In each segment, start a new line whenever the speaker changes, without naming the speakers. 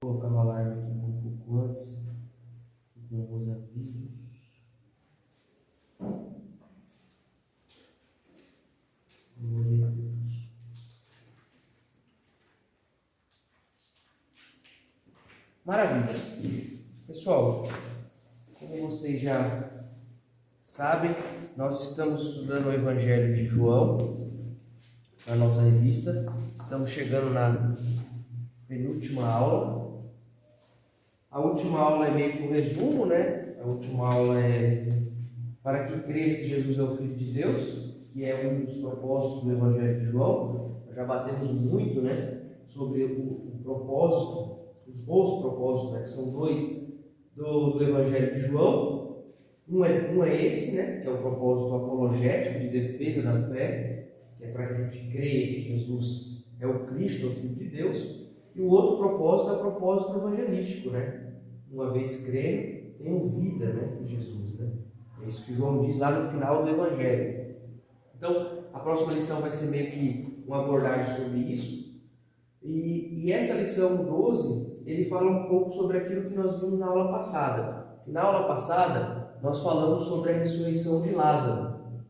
Vou colocar o alarme aqui um pouco antes. Tem alguns avisos. Glória a Deus. Maravilha. Pessoal, como vocês já sabem, nós estamos estudando o Evangelho de João na nossa revista. Estamos chegando na penúltima aula. A última aula é meio que um resumo, né? A última aula é para que crês que Jesus é o Filho de Deus, que é um dos propósitos do Evangelho de João. Nós já batemos muito, né, sobre o propósito, os bons propósitos, né, que são dois do Evangelho de João. Um é esse, né, que é o propósito apologético de defesa da fé, que é para que a gente creia que Jesus é o Cristo, o Filho de Deus. E o outro propósito é o propósito evangelístico, né? Uma vez crendo, tenham vida, né, em Jesus, né? É isso que João diz lá no final do Evangelho. Então, a próxima lição vai ser meio que uma abordagem sobre isso. E essa lição 12, ele fala um pouco sobre aquilo que nós vimos na aula passada. E na aula passada, nós falamos sobre a ressurreição de Lázaro,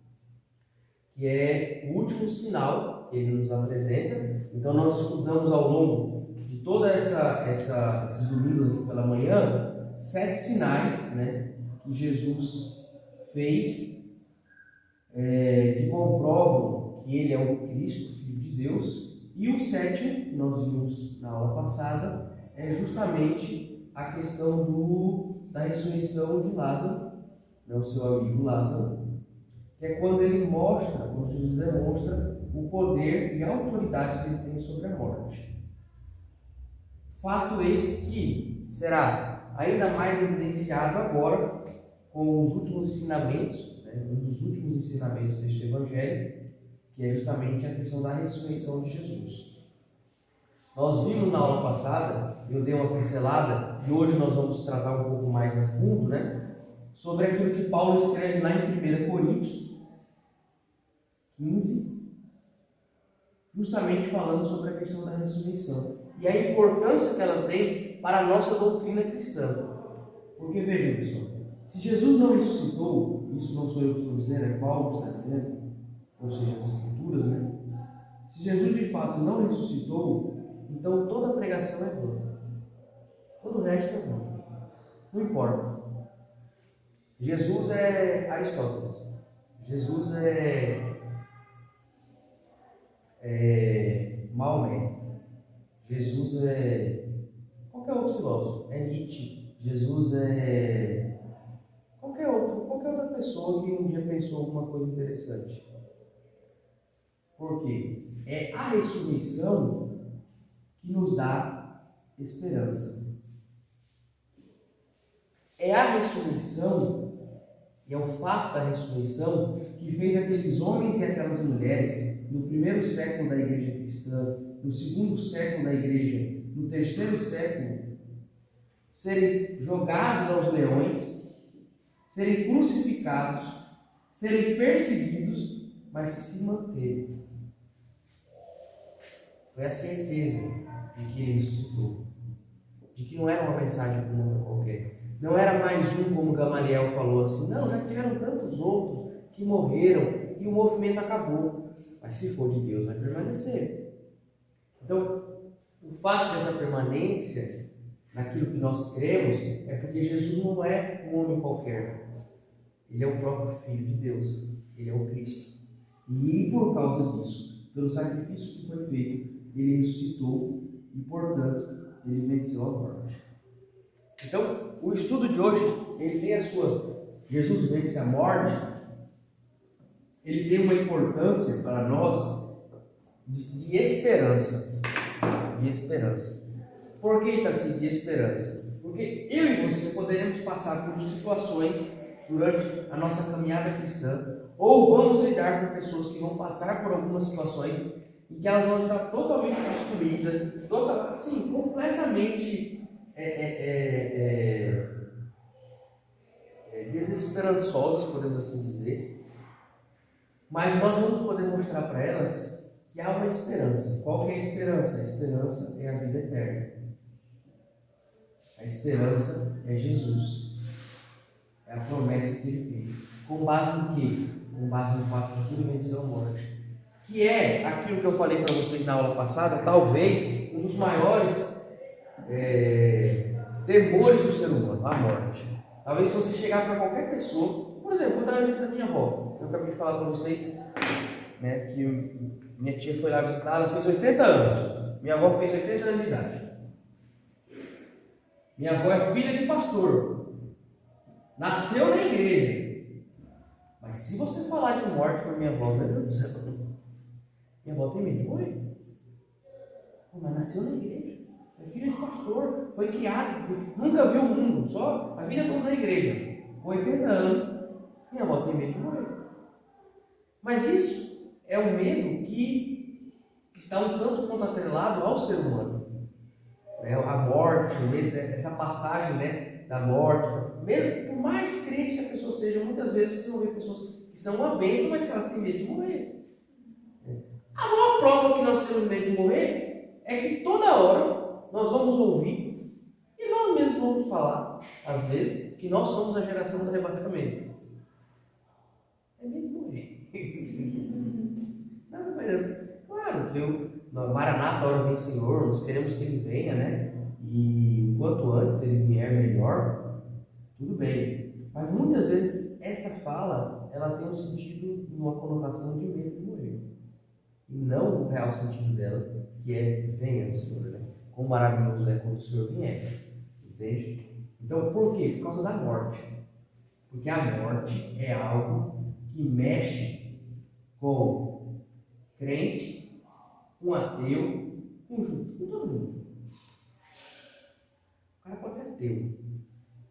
que é o último sinal que ele nos apresenta. Então, nós estudamos ao longo de toda esses domingos aqui pela manhã, 7 sinais, né, que Jesus fez, que comprovam que ele é o Cristo, Filho de Deus. E o 7º, que nós vimos na aula passada, é justamente a questão da ressurreição de Lázaro, né, o seu amigo Lázaro, que é quando Jesus demonstra o poder e a autoridade que ele tem sobre a morte. Fato esse que será ainda mais evidenciado agora com os últimos ensinamentos, né, um dos últimos ensinamentos deste Evangelho, que é justamente a questão da ressurreição de Jesus. Nós vimos na aula passada, eu dei uma pincelada, e hoje nós vamos tratar um pouco mais a fundo, né, sobre aquilo que Paulo escreve lá em 1 Coríntios 15, justamente falando sobre a questão da ressurreição e a importância que ela tem para a nossa doutrina cristã. Porque vejam, pessoal, se Jesus não ressuscitou, isso não sou eu que estou dizendo, é Paulo que está dizendo, ou seja, as Escrituras, né? Se Jesus de fato não ressuscitou, então toda a pregação é vã. Todo o resto é vã. Não importa. Jesus é Aristóteles. Jesus é Maomé. Jesus é qualquer outro filósofo. É Nietzsche. Jesus é qualquer outra pessoa que um dia pensou alguma coisa interessante. Por quê? É a ressurreição que nos dá esperança. É a ressurreição, e é o fato da ressurreição que fez aqueles homens e aquelas mulheres no primeiro século da igreja cristã, no segundo século da igreja, no terceiro século, serem jogados aos leões, serem crucificados, serem perseguidos, mas se manterem. Foi a certeza de que ele ressuscitou, de que não era uma mensagem como outra qualquer. Não era mais um, como Gamaliel falou assim, não, já tiveram tantos outros que morreram e o movimento acabou. Mas se for de Deus, vai permanecer. Então, o fato dessa permanência naquilo que nós cremos é porque Jesus não é um homem qualquer. Ele é o próprio Filho de Deus. Ele é o Cristo. E por causa disso, pelo sacrifício que foi feito, ele ressuscitou e, portanto, ele venceu a morte. Então, o estudo de hoje, ele tem a sua... Jesus vence a morte, ele tem uma importância para nós de esperança. De esperança. Por que está assim de esperança? Porque eu e você poderemos passar por situações durante a nossa caminhada cristã, ou vamos lidar com pessoas que vão passar por algumas situações em que elas vão estar totalmente destruídas, completamente desesperançosas, podemos assim dizer. Mas nós vamos poder mostrar para elas que há uma esperança. Qual que é a esperança? A esperança é a vida eterna. esperança é Jesus. É a promessa que ele fez. Com base em quê? Com base no fato de que ele venceu a morte. Que é aquilo que eu falei para vocês na aula passada, talvez um dos maiores temores do ser humano, a morte. Talvez se você chegar para qualquer pessoa, por exemplo, vou dar um exemplo da minha avó. Eu acabei de falar para vocês, né, que minha tia foi lá visitar, ela fez 80 anos. Minha avó fez 80 anos de idade. Minha avó é filha de pastor. Nasceu na igreja. Mas se você falar de morte para minha avó, meu Deus do céu, minha avó tem medo de morrer. Mas nasceu na igreja. É filha de pastor. Foi criada. Nunca viu o mundo. Só a vida toda na igreja. Com 80 anos, minha avó tem medo de morrer. Mas isso é um medo que está um tanto quanto atrelado ao ser humano. A morte, mesmo, essa passagem, né, da morte. Mesmo por mais crente que a pessoa seja, muitas vezes você não vê pessoas que são uma bênção, mas que elas têm medo de morrer. A maior prova que nós temos medo de morrer é que toda hora nós vamos ouvir e nós mesmos vamos falar, às vezes, que nós somos a geração do arrebatamento. É medo de morrer. Não, mas, claro que Maranata, a hora vem Senhor, nós queremos que Ele venha, né? E quanto antes Ele vier melhor, tudo bem. Mas muitas vezes essa fala, ela tem um sentido, uma conotação de medo de morrer. E não o real sentido dela, que é venha, Senhor, né? Quão maravilhoso é quando o Senhor vier. Entende? Então, por quê? Por causa da morte. Porque a morte é algo que mexe com crente, com ateu, com junto, com todo mundo. O cara pode ser ateu.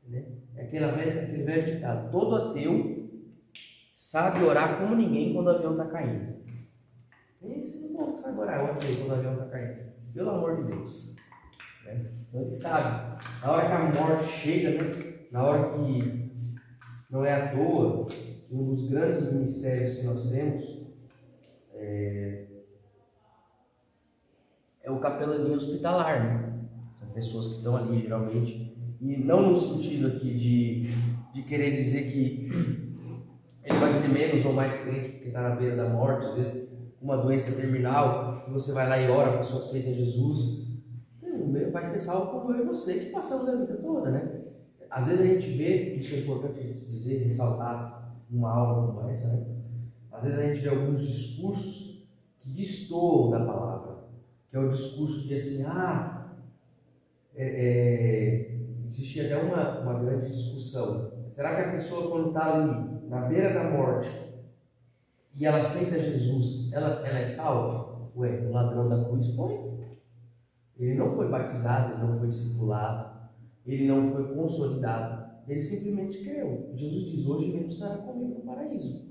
Né? É aquele velho ditado: todo ateu sabe orar como ninguém quando o avião está caindo. Esse não sabe orar, o ateu, quando o avião está caindo. Pelo amor de Deus. Né? Então ele sabe. Na hora que a morte chega, né? Na hora que não é à toa, um dos grandes ministérios que nós temos é o capelania hospitalar, né? São pessoas que estão ali geralmente, e não no sentido aqui de querer dizer que ele vai ser menos ou mais crente porque está na beira da morte, às vezes uma doença terminal, e você vai lá e ora, a pessoa aceita Jesus, vai ser salvo como eu e você, que passamos a vida toda, né? Às vezes a gente vê, isso é importante dizer, ressaltar uma aula como essa, né? Às vezes a gente vê alguns discursos que destoam da palavra, que é o discurso de assim, existia até uma grande discussão. Será que a pessoa, quando está ali, na beira da morte, e ela aceita Jesus, ela é salva? Ué, o ladrão da cruz foi. Ele não foi batizado, ele não foi discipulado, ele não foi consolidado, ele simplesmente creu. Jesus diz: hoje mesmo estará comigo no paraíso.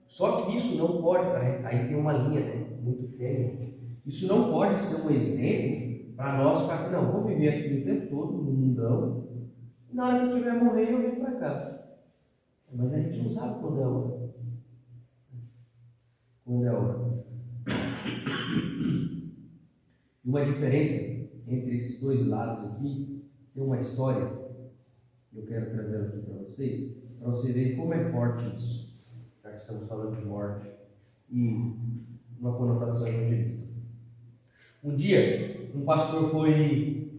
Só que isso não pode, aí tem uma linha, né, muito tênue. Isso não pode ser um exemplo para nós ficar assim: não, vou viver aqui o tempo todo no mundão, e na hora que eu estiver morrendo eu venho para cá. Mas a gente não sabe quando é a hora. Quando é a hora. Uma diferença entre esses dois lados aqui, tem uma história que eu quero trazer aqui para vocês verem como é forte isso, já que estamos falando de morte e uma conotação evangelista. Um dia, um pastor foi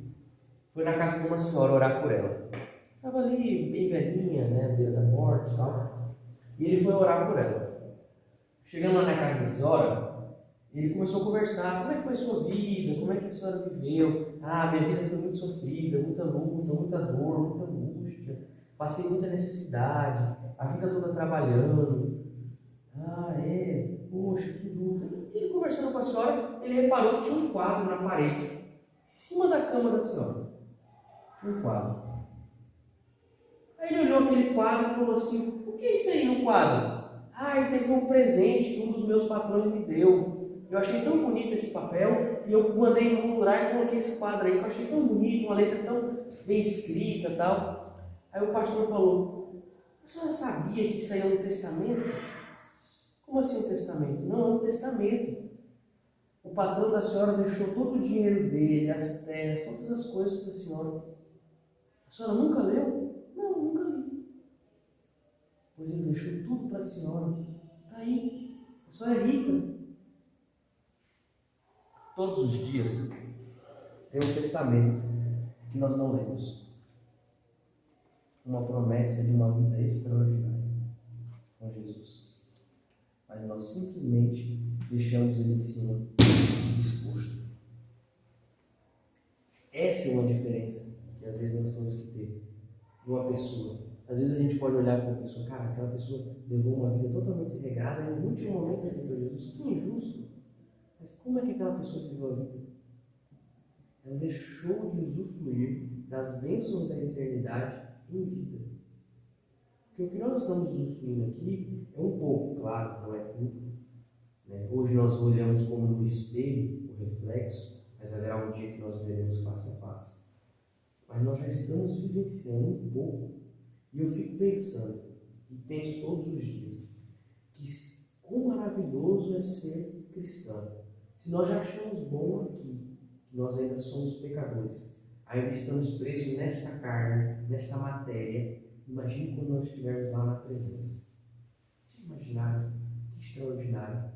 na casa de uma senhora orar por ela. Estava ali, bem velhinha, né, à beira da morte e tal, e ele foi orar por ela. Chegando lá na casa da senhora, ele começou a conversar: como é que foi a sua vida, como é que a senhora viveu? Minha vida foi muito sofrida, muita luta, muita dor, muita angústia, passei muita necessidade, a vida toda trabalhando. Poxa, que luta. E ele conversando com a senhora, ele reparou que tinha um quadro na parede, em cima da cama da senhora. Um quadro. Aí ele olhou aquele quadro e falou assim: o que é isso aí no quadro? Isso aí foi um presente que um dos meus patrões me deu. Eu achei tão bonito esse papel e eu mandei moldurar e coloquei esse quadro aí, que eu achei tão bonito, uma letra tão bem escrita e tal. Aí o pastor falou: a senhora sabia que isso aí é um testamento? Como assim um testamento? Não, é um testamento. O patrão da senhora deixou todo o dinheiro dele, as terras, todas as coisas para a senhora. senhora nunca leu? Não, nunca li. Pois ele deixou tudo para a senhora. Está aí. A senhora é rica. Todos os dias tem um testamento que nós não lemos. Uma promessa de uma vida extraordinária com Jesus. Mas nós simplesmente deixamos ele em cima exposto. Essa é uma diferença que às vezes nós temos que ter de uma pessoa. Às vezes a gente pode olhar para uma pessoa, cara, aquela pessoa levou uma vida totalmente desregrada e no último momento aceitou Jesus. Que injusto! Mas como é que aquela pessoa viveu a vida? Ela deixou de usufruir das bênçãos da eternidade em vida. Porque o que nós estamos usufruindo aqui é um pouco, claro, não é tudo. Né? Hoje nós olhamos como no espelho, o reflexo, mas haverá um dia que nós veremos face a face. Mas nós já estamos vivenciando um pouco. E eu fico pensando, e penso todos os dias, que quão maravilhoso é ser cristão. Se nós já achamos bom aqui, que nós ainda somos pecadores, ainda estamos presos nesta carne, nesta matéria, imagine quando nós estivermos lá na presença. Vocês imaginaram? Que extraordinário.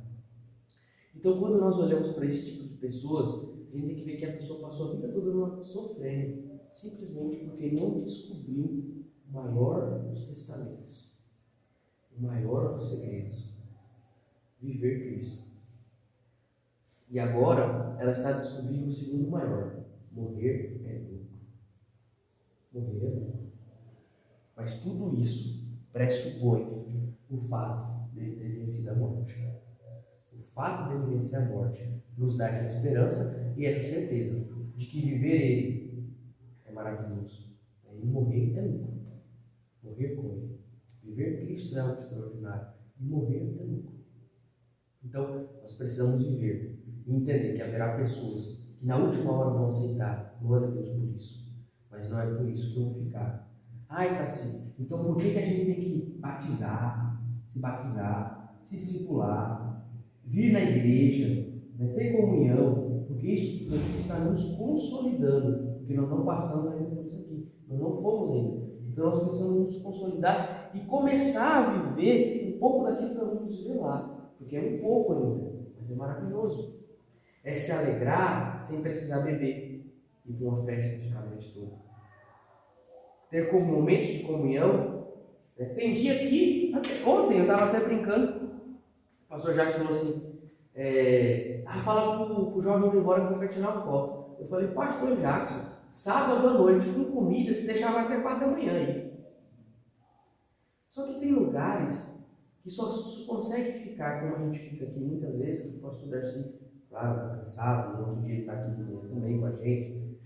Então, quando nós olhamos para esse tipo de pessoas, a gente tem que ver que a pessoa passou a vida toda sofrendo, simplesmente porque não descobriu o maior dos testamentos, o maior dos segredos, viver Cristo. E agora ela está descobrindo o segundo maior: morrer é lucro. Morrer é lucro. Mas tudo isso pressupõe o fato de ele ter vencido a morte. O fato de ele vencer a morte nos dá essa esperança e essa certeza de que viver ele é maravilhoso. E morrer é lucro. Morrer com ele. Viver Cristo é algo extraordinário. E morrer é lucro. Então, nós precisamos viver e entender que haverá pessoas que na última hora vão aceitar. Glória a Deus por isso. Mas não é por isso que vão ficar. Ai, tá assim. Então por que a gente tem que batizar, se discipular, vir na igreja, né, ter comunhão? Porque isso está nos consolidando. Porque nós não passamos ainda por isso aqui. Nós não fomos ainda. Então nós precisamos nos consolidar e começar a viver um pouco daquilo que nós vamos viver lá. Porque é um pouco ainda, mas é maravilhoso. É se alegrar sem precisar beber e para uma festa de cada noite toda. Ter como momentos de comunhão. Né? Tem dia que, ontem eu estava até brincando, o pastor Jacques falou assim, fala para o jovem ir embora que eu quero tirar uma foto. Eu falei, pastor Jacques, sábado à noite com comida, se deixava até 4 da manhã aí. Só que tem lugares que só consegue ficar como a gente fica aqui muitas vezes, que o pastor Darcy, claro, está cansado, no outro dia ele está aqui também com a gente.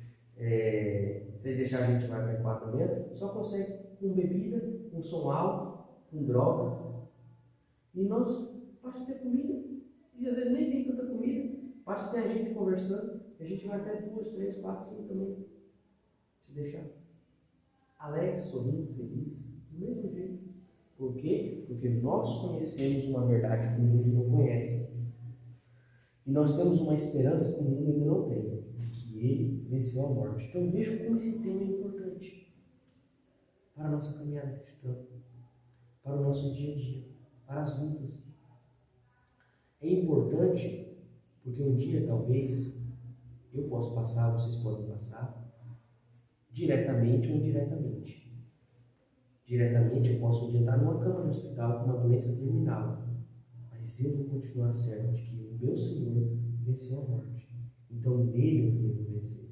Se deixar a gente vai até 4 da manhã, só consegue com bebida, com som alto, com droga. E nós basta ter comida, e às vezes nem tem tanta comida, basta ter a gente conversando, e a gente vai até 2, 3, 4, 5 também. Se deixar alegre, sorrindo, feliz, do mesmo jeito. Por quê? Porque nós conhecemos uma verdade que o mundo não conhece. E nós temos uma esperança que o mundo ainda não tem. Que ele venceu a morte. Então vejam como esse tema é importante para a nossa caminhada cristã, para o nosso dia a dia, para as lutas. É importante porque um dia talvez eu possa passar, vocês podem passar, diretamente ou indiretamente. Diretamente eu posso um dia estar numa cama de hospital com uma doença terminal, mas eu vou continuar certo de que o meu Senhor venceu a morte. Então nele eu também vou vencer.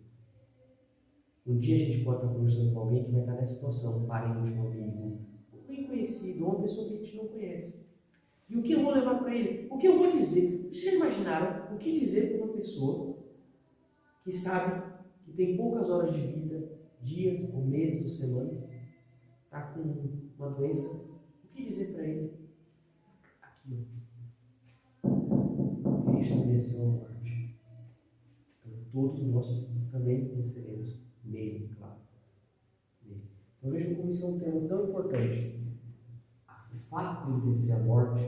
Um dia a gente pode estar conversando com alguém que vai estar nessa situação, um parente, um amigo, um bem conhecido, uma pessoa que a gente não conhece. E o que eu vou levar para ele? O que eu vou dizer? Vocês já imaginaram o que dizer para uma pessoa que sabe que tem poucas horas de vida, dias, ou meses, ou semanas, está com uma doença? O que dizer para ele? Aqui, Cristo venceu a morte. Então todos nós também venceremos nele, claro. Nele. Então vejam como isso é um tema tão importante. O fato de ele vencer a morte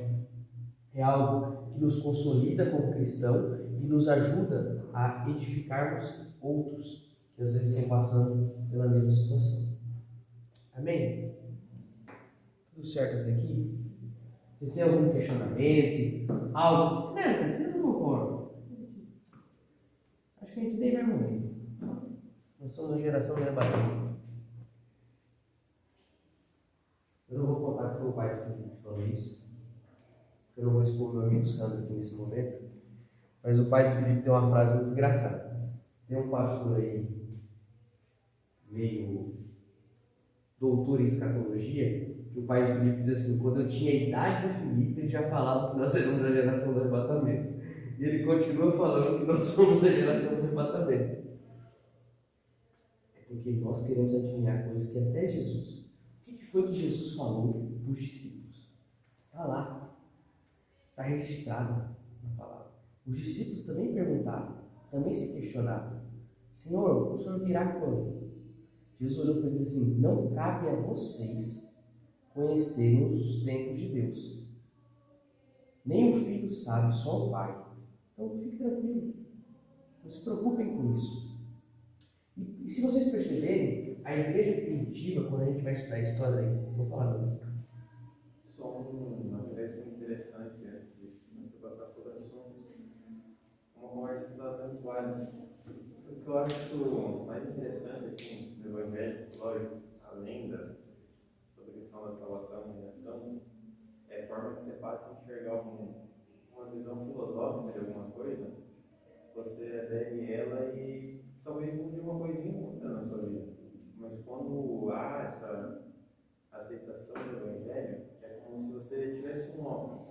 é algo que nos consolida como cristão e nos ajuda a edificarmos outros que às vezes estão passando pela mesma situação. Amém? Tudo certo até aqui? Vocês têm algum questionamento? Algo? Não, você não concorda. Acho que a gente nem vai morrer. Nós somos uma geração rebatida. Eu não vou contar que foi o pai do Felipe que falou isso. Eu não vou expor meu amigo Sandro aqui nesse momento. Mas o pai do Felipe tem uma frase muito engraçada. Tem um pastor aí, meio doutor em escatologia, que o pai do Felipe diz assim: quando eu tinha a idade do Felipe, ele já falava que nós éramos a geração do arrebatamento. E ele continua falando que nós somos a geração do arrebatamento. É porque nós queremos adivinhar coisas que até Jesus. O que foi que Jesus falou para os discípulos? Está lá. Está registrado na palavra. Os discípulos também perguntaram, também se questionaram: Senhor, o Senhor virá quando? Jesus olhou para eles e disse assim: não cabe a vocês conhecerem os tempos de Deus. Nem o filho sabe, só o pai. Então fique tranquilo. Não se preocupem com isso. E se vocês perceberem, a igreja primitiva, quando a gente vai estudar a história da igreja, vou falar não.
Só uma questão interessante antes de você passar por assuntos. Uma conversa que está dando vários. O que eu acho mais interessante assim, do Evangelho, lógico, além sobre a questão da salvação e redenção, é a forma que você passa a enxergar uma visão filosófica de alguma coisa, você adere ela e talvez mude uma coisinha ou outra na sua vida. Mas quando há essa aceitação do Evangelho, é como se você tivesse um óculos.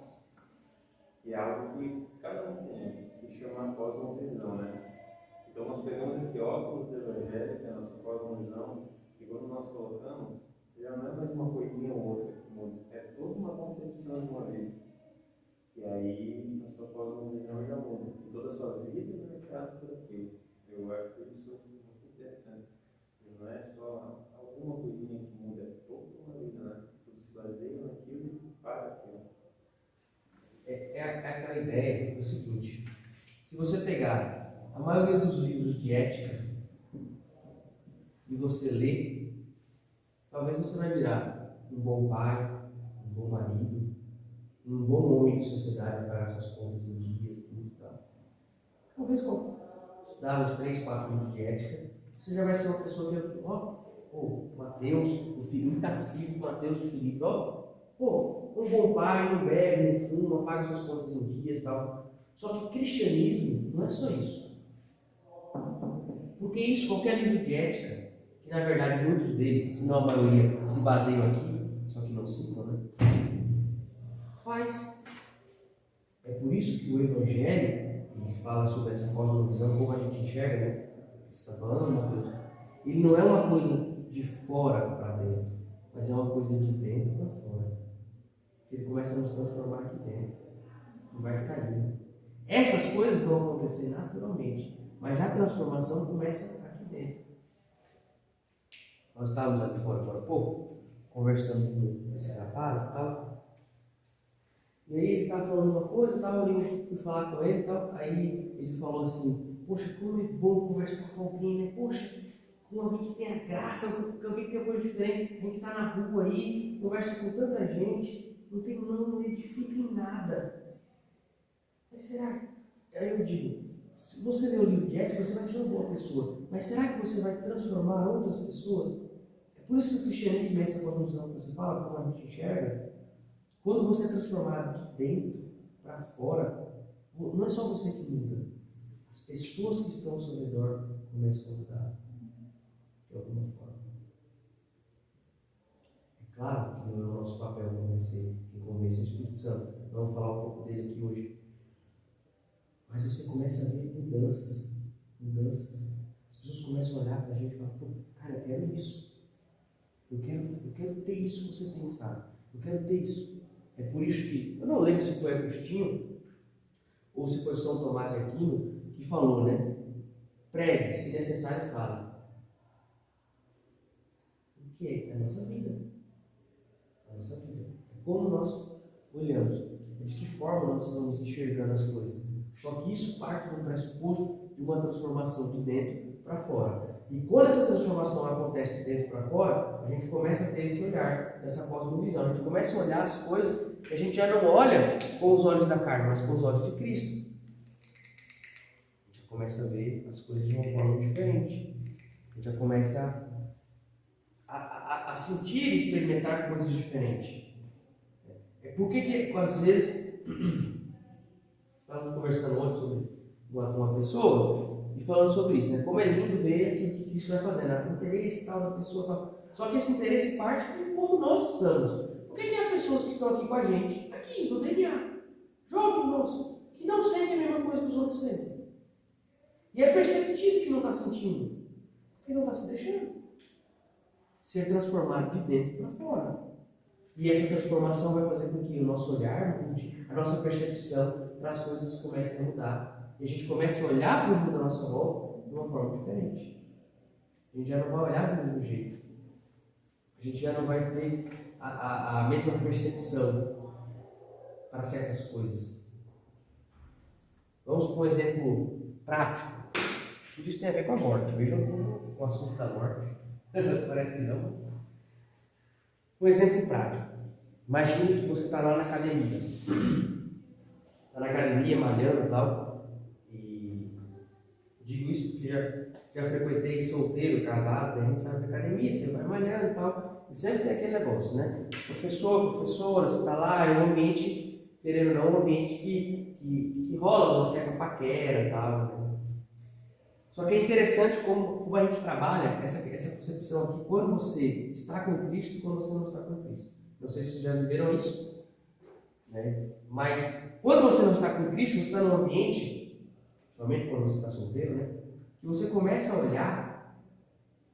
E é algo que cada um tem, se chama cosmovisão, né? Então nós pegamos esse óculos do Evangelho, que é a nossa cosmovisão, e quando nós colocamos, já não é mais uma coisinha ou outra que muda, é toda uma concepção de uma vida. E aí a sua cosmovisão já muda. E toda a sua vida é marcada por aquilo. Eu acho isso muito interessante. Não é só alguma coisinha que muda, é toda uma vida, né? Tudo se baseia naquilo e para aquilo.
É aquela ideia do seguinte: se você pegar a maioria dos livros de ética e você ler, talvez você vai virar um bom pai, um bom marido, um bom homem de sociedade, pagar suas contas em dia e tudo e tal. Talvez com estudar uns 3, 4 livros de ética, você já vai ser uma pessoa que, Mateus, o Felipe Tassilo, Mateus e Felipe, um bom pai, não bebe, não fuma, paga suas contas em dias e tal. Só que cristianismo não é só isso. Porque isso, qualquer livro de ética, que na verdade muitos deles, se não a maioria, se baseiam aqui, só que não citam, né? Faz. É por isso que o Evangelho, ele fala sobre essa cosmovisão, como a gente enxerga, né? Você está falando, Mateus? Ele não é uma coisa de fora para dentro, mas é uma coisa de dentro para fora. Ele começa a nos transformar aqui dentro e vai sair. Essas coisas vão acontecer naturalmente, mas a transformação começa aqui dentro. Nós estávamos aqui fora agora há pouco, conversando com esses rapazes e tal. E aí ele estava falando uma coisa, eu fui falar com ele e tal. Aí ele falou assim: poxa, como é bom conversar com alguém, né? Poxa, com alguém que tenha graça, com alguém que tenha coisa diferente. A gente está na rua aí, conversa com tanta gente, não edifica em nada. Mas será? Aí eu digo: se você ler o livro de ética, você vai ser uma boa pessoa. Mas será que você vai transformar outras pessoas? É por isso que o cristianismo é essa condição que você fala, como a gente enxerga. Quando você é transformado de dentro para fora, não é só você que muda. As pessoas que estão ao seu redor começam a mudar de alguma forma. É claro que não é o nosso papel convencer o Espírito Santo. Vamos falar um pouco dele aqui hoje. Mas você começa a ver mudanças. As pessoas começam a olhar para a gente e falar: cara, eu quero isso. Eu quero ter isso que você tem, sabe? Eu quero ter isso. É por isso que, eu não lembro se foi Agostinho ou se foi São Tomás de Aquino que falou, né? Pregue, se necessário, fale. O que é? É a nossa vida. A nossa vida. É como nós olhamos. É de que forma nós estamos enxergando as coisas. Só que isso parte do pressuposto de uma transformação de dentro para fora. E quando essa transformação acontece de dentro dentro para fora, a gente começa a ter esse olhar, essa cosmovisão. A gente começa a olhar as coisas que a gente já não olha com os olhos da carne, mas com os olhos de Cristo. A gente já começa a ver as coisas de uma forma diferente. A gente já começa a sentir e experimentar coisas diferentes. É por que às vezes, estávamos conversando ontem sobre uma pessoa e falando sobre isso, né? Como é lindo ver aquilo que Cristo vai fazendo, o interesse tal da pessoa tal. Só que esse interesse parte de como nós estamos. Por que há pessoas que estão aqui com a gente, aqui no DNA, jovem nosso, que não sentem a mesma coisa que os outros sentem? E é perceptível que não está sentindo, porque não está se deixando ser transformado de dentro para fora. E essa transformação vai fazer com que o nosso olhar mude, a nossa percepção das coisas comece a mudar. E a gente comece a olhar para o mundo à nossa volta de uma forma diferente. A gente já não vai olhar do mesmo jeito. A gente já não vai ter a mesma percepção para certas coisas. Vamos para um exemplo prático. Tudo isso tem a ver com a morte. Vejam com o assunto da morte. Parece que não. Um exemplo prático. Imagine que você está lá na academia. Está na academia, malhando e tal. E digo isso porque já frequentei solteiro, casado, a gente sai da academia, você vai malhando e tal. E sempre tem aquele negócio, né? Professor, professora, você está lá, é um ambiente, querendo ou não, um ambiente que rola uma certa paquera e tal. Né? Só que é interessante como a gente trabalha essa concepção aqui, quando você está com Cristo e quando você não está com Cristo. Não sei se vocês já viveram isso, né? Mas quando você não está com Cristo, você está num ambiente, principalmente quando você está solteiro, né? Que você começa a olhar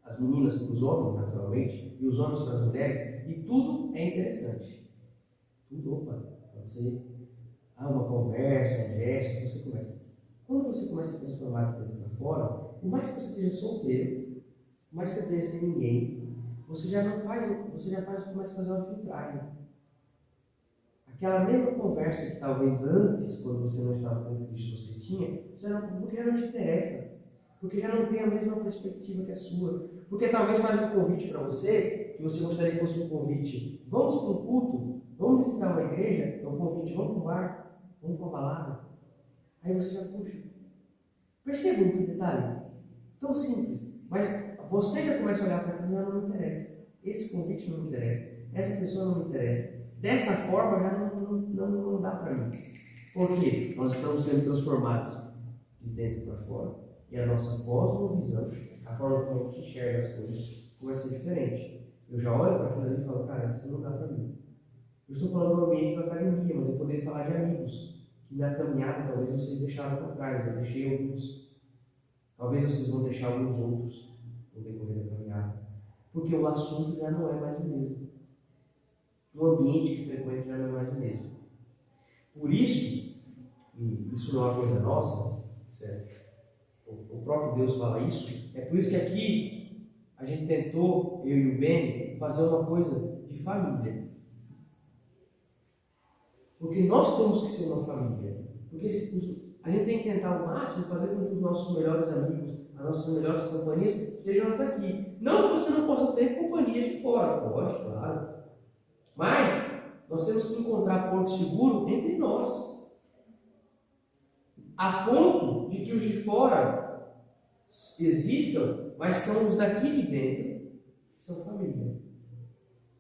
as meninas para os homens, naturalmente, e os homens para as mulheres, e tudo é interessante. Tudo, pode ser uma conversa, um gesto, você começa. Quando você começa a transformar de dentro para fora, por mais que você esteja solteiro, por mais que você esteja sem ninguém, você já começa a fazer uma filtragem. Aquela mesma conversa que talvez antes, quando você não estava com Cristo, você tinha, porque já não te interessa. Porque já não tem a mesma perspectiva que a sua. Porque talvez faz um convite para você, que você gostaria que fosse um convite. Vamos para um culto, vamos visitar uma igreja, é um convite, vamos para um bar, vamos para uma balada. Aí você já puxa. Percebam que detalhe? Tão simples. Mas você já começa a olhar para aquilo e não me interessa. Esse convite não me interessa. Essa pessoa não me interessa. Dessa forma já não dá para mim. Por quê? Nós estamos sendo transformados de dentro para fora. E a nossa cosmovisão, a forma como a gente enxerga as coisas, começa a ser diferente. Eu já olho para aquilo ali e falo, cara, isso não dá para mim. Eu estou falando do ambiente da academia, mas eu poderia falar de amigos, que na caminhada talvez vocês deixaram para trás. Eu deixei alguns. Talvez vocês vão deixar alguns outros no decorrer da caminhada. Porque o assunto já não é mais o mesmo. O ambiente que frequenta já não é mais o mesmo. Por isso, e isso não é uma coisa nossa, certo? O próprio Deus fala isso. É por isso que aqui a gente tentou, eu e o Beni, fazer uma coisa de família. Porque nós temos que ser uma família. Porque a gente tem que tentar ao máximo fazer com que os nossos melhores amigos, as nossas melhores companhias, sejam as daqui. Não que você não possa ter companhias de fora, pode, claro. Mas nós temos que encontrar porto seguro entre nós. A ponto de que os de fora existam, mas são os daqui de dentro que são família.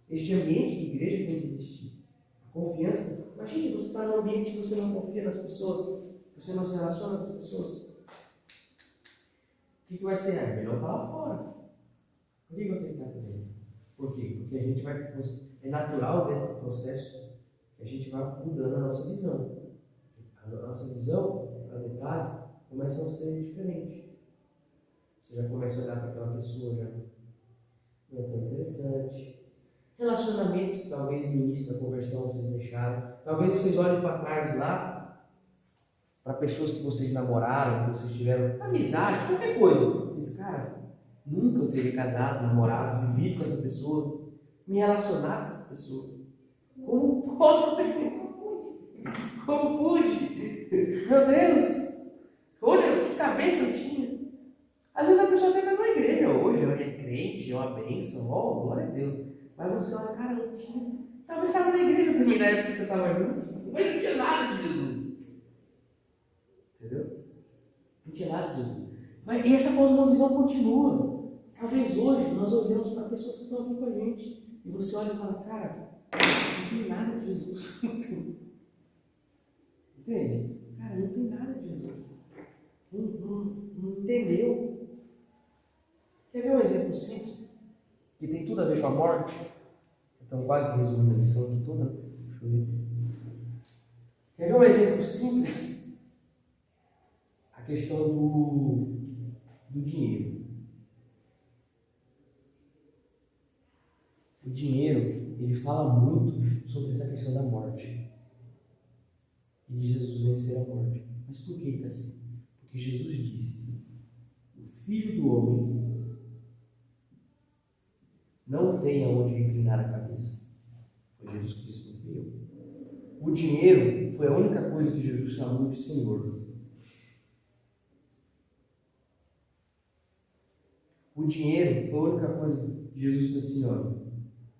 Este ambiente de igreja tem que existir. A confiança. Imagine, você está num ambiente que você não confia nas pessoas, você não se relaciona com as pessoas. O que vai ser? É melhor estar lá fora. Por que eu tenho que estar aqui dentro? Por quê? Porque a gente vai. É natural dentro do processo que a gente vai mudando a nossa visão. A nossa visão, para detalhes, começa a ser diferente. Você já começa a olhar para aquela pessoa, já não é tão interessante. Relacionamentos que talvez no início da conversão vocês deixaram. Talvez vocês olhem para trás lá, para pessoas que vocês namoraram, que vocês tiveram amizade, qualquer coisa. Vocês dizem, cara, nunca eu teria casado, namorado, vivido com essa pessoa, me relacionar com essa pessoa. Como posso ter? Como pude? Meu Deus! Olha que cabeça eu tinha. Às vezes a pessoa até está na igreja hoje, ela é crente, gente, é uma bênção, ó, glória a Deus. Mas você olha, cara, não tinha. Talvez estava na igreja também na época que você estava junto. Mas não tinha nada de Jesus. Entendeu? Não tinha nada de Jesus. Mas essa cosmovisão continua. Talvez hoje nós olhamos para pessoas que estão aqui com a gente e você olha e fala, cara, não tem nada de Jesus. Entende? Cara, não tem nada de Jesus. Não entendeu. Quer ver um exemplo simples? Que tem tudo a ver com a morte? Então, quase resumindo a lição aqui toda. Deixa eu ver. Quer ver um exemplo simples? A questão do dinheiro. O dinheiro, ele fala muito sobre essa questão da morte. E de Jesus vencer a morte. Mas por que está assim? Porque Jesus disse: o Filho do Homem não tem aonde reclinar a cabeça. Foi Jesus que disse, não fui eu. O dinheiro foi a única coisa que Jesus chamou de Senhor. O dinheiro foi a única coisa que Jesus disse assim, olha,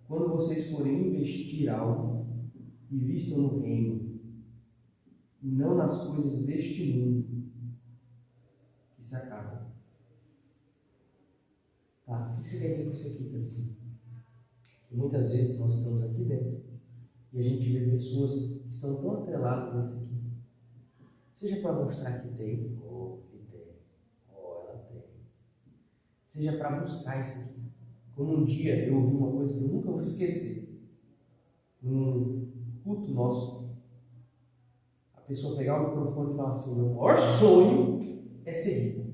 quando vocês forem investir algo, invistam no reino, e não nas coisas deste mundo, que se acabam. Tá, o que você quer dizer com isso aqui, assim? Que muitas vezes nós estamos aqui dentro e a gente vê pessoas que estão tão atreladas a isso aqui. Seja para mostrar que tem, ou que tem, ou ela tem. Seja para buscar isso aqui. Como um dia eu ouvi uma coisa que eu nunca vou esquecer. Num culto nosso, a pessoa pegar o microfone e falar assim, o meu maior sonho é ser rico.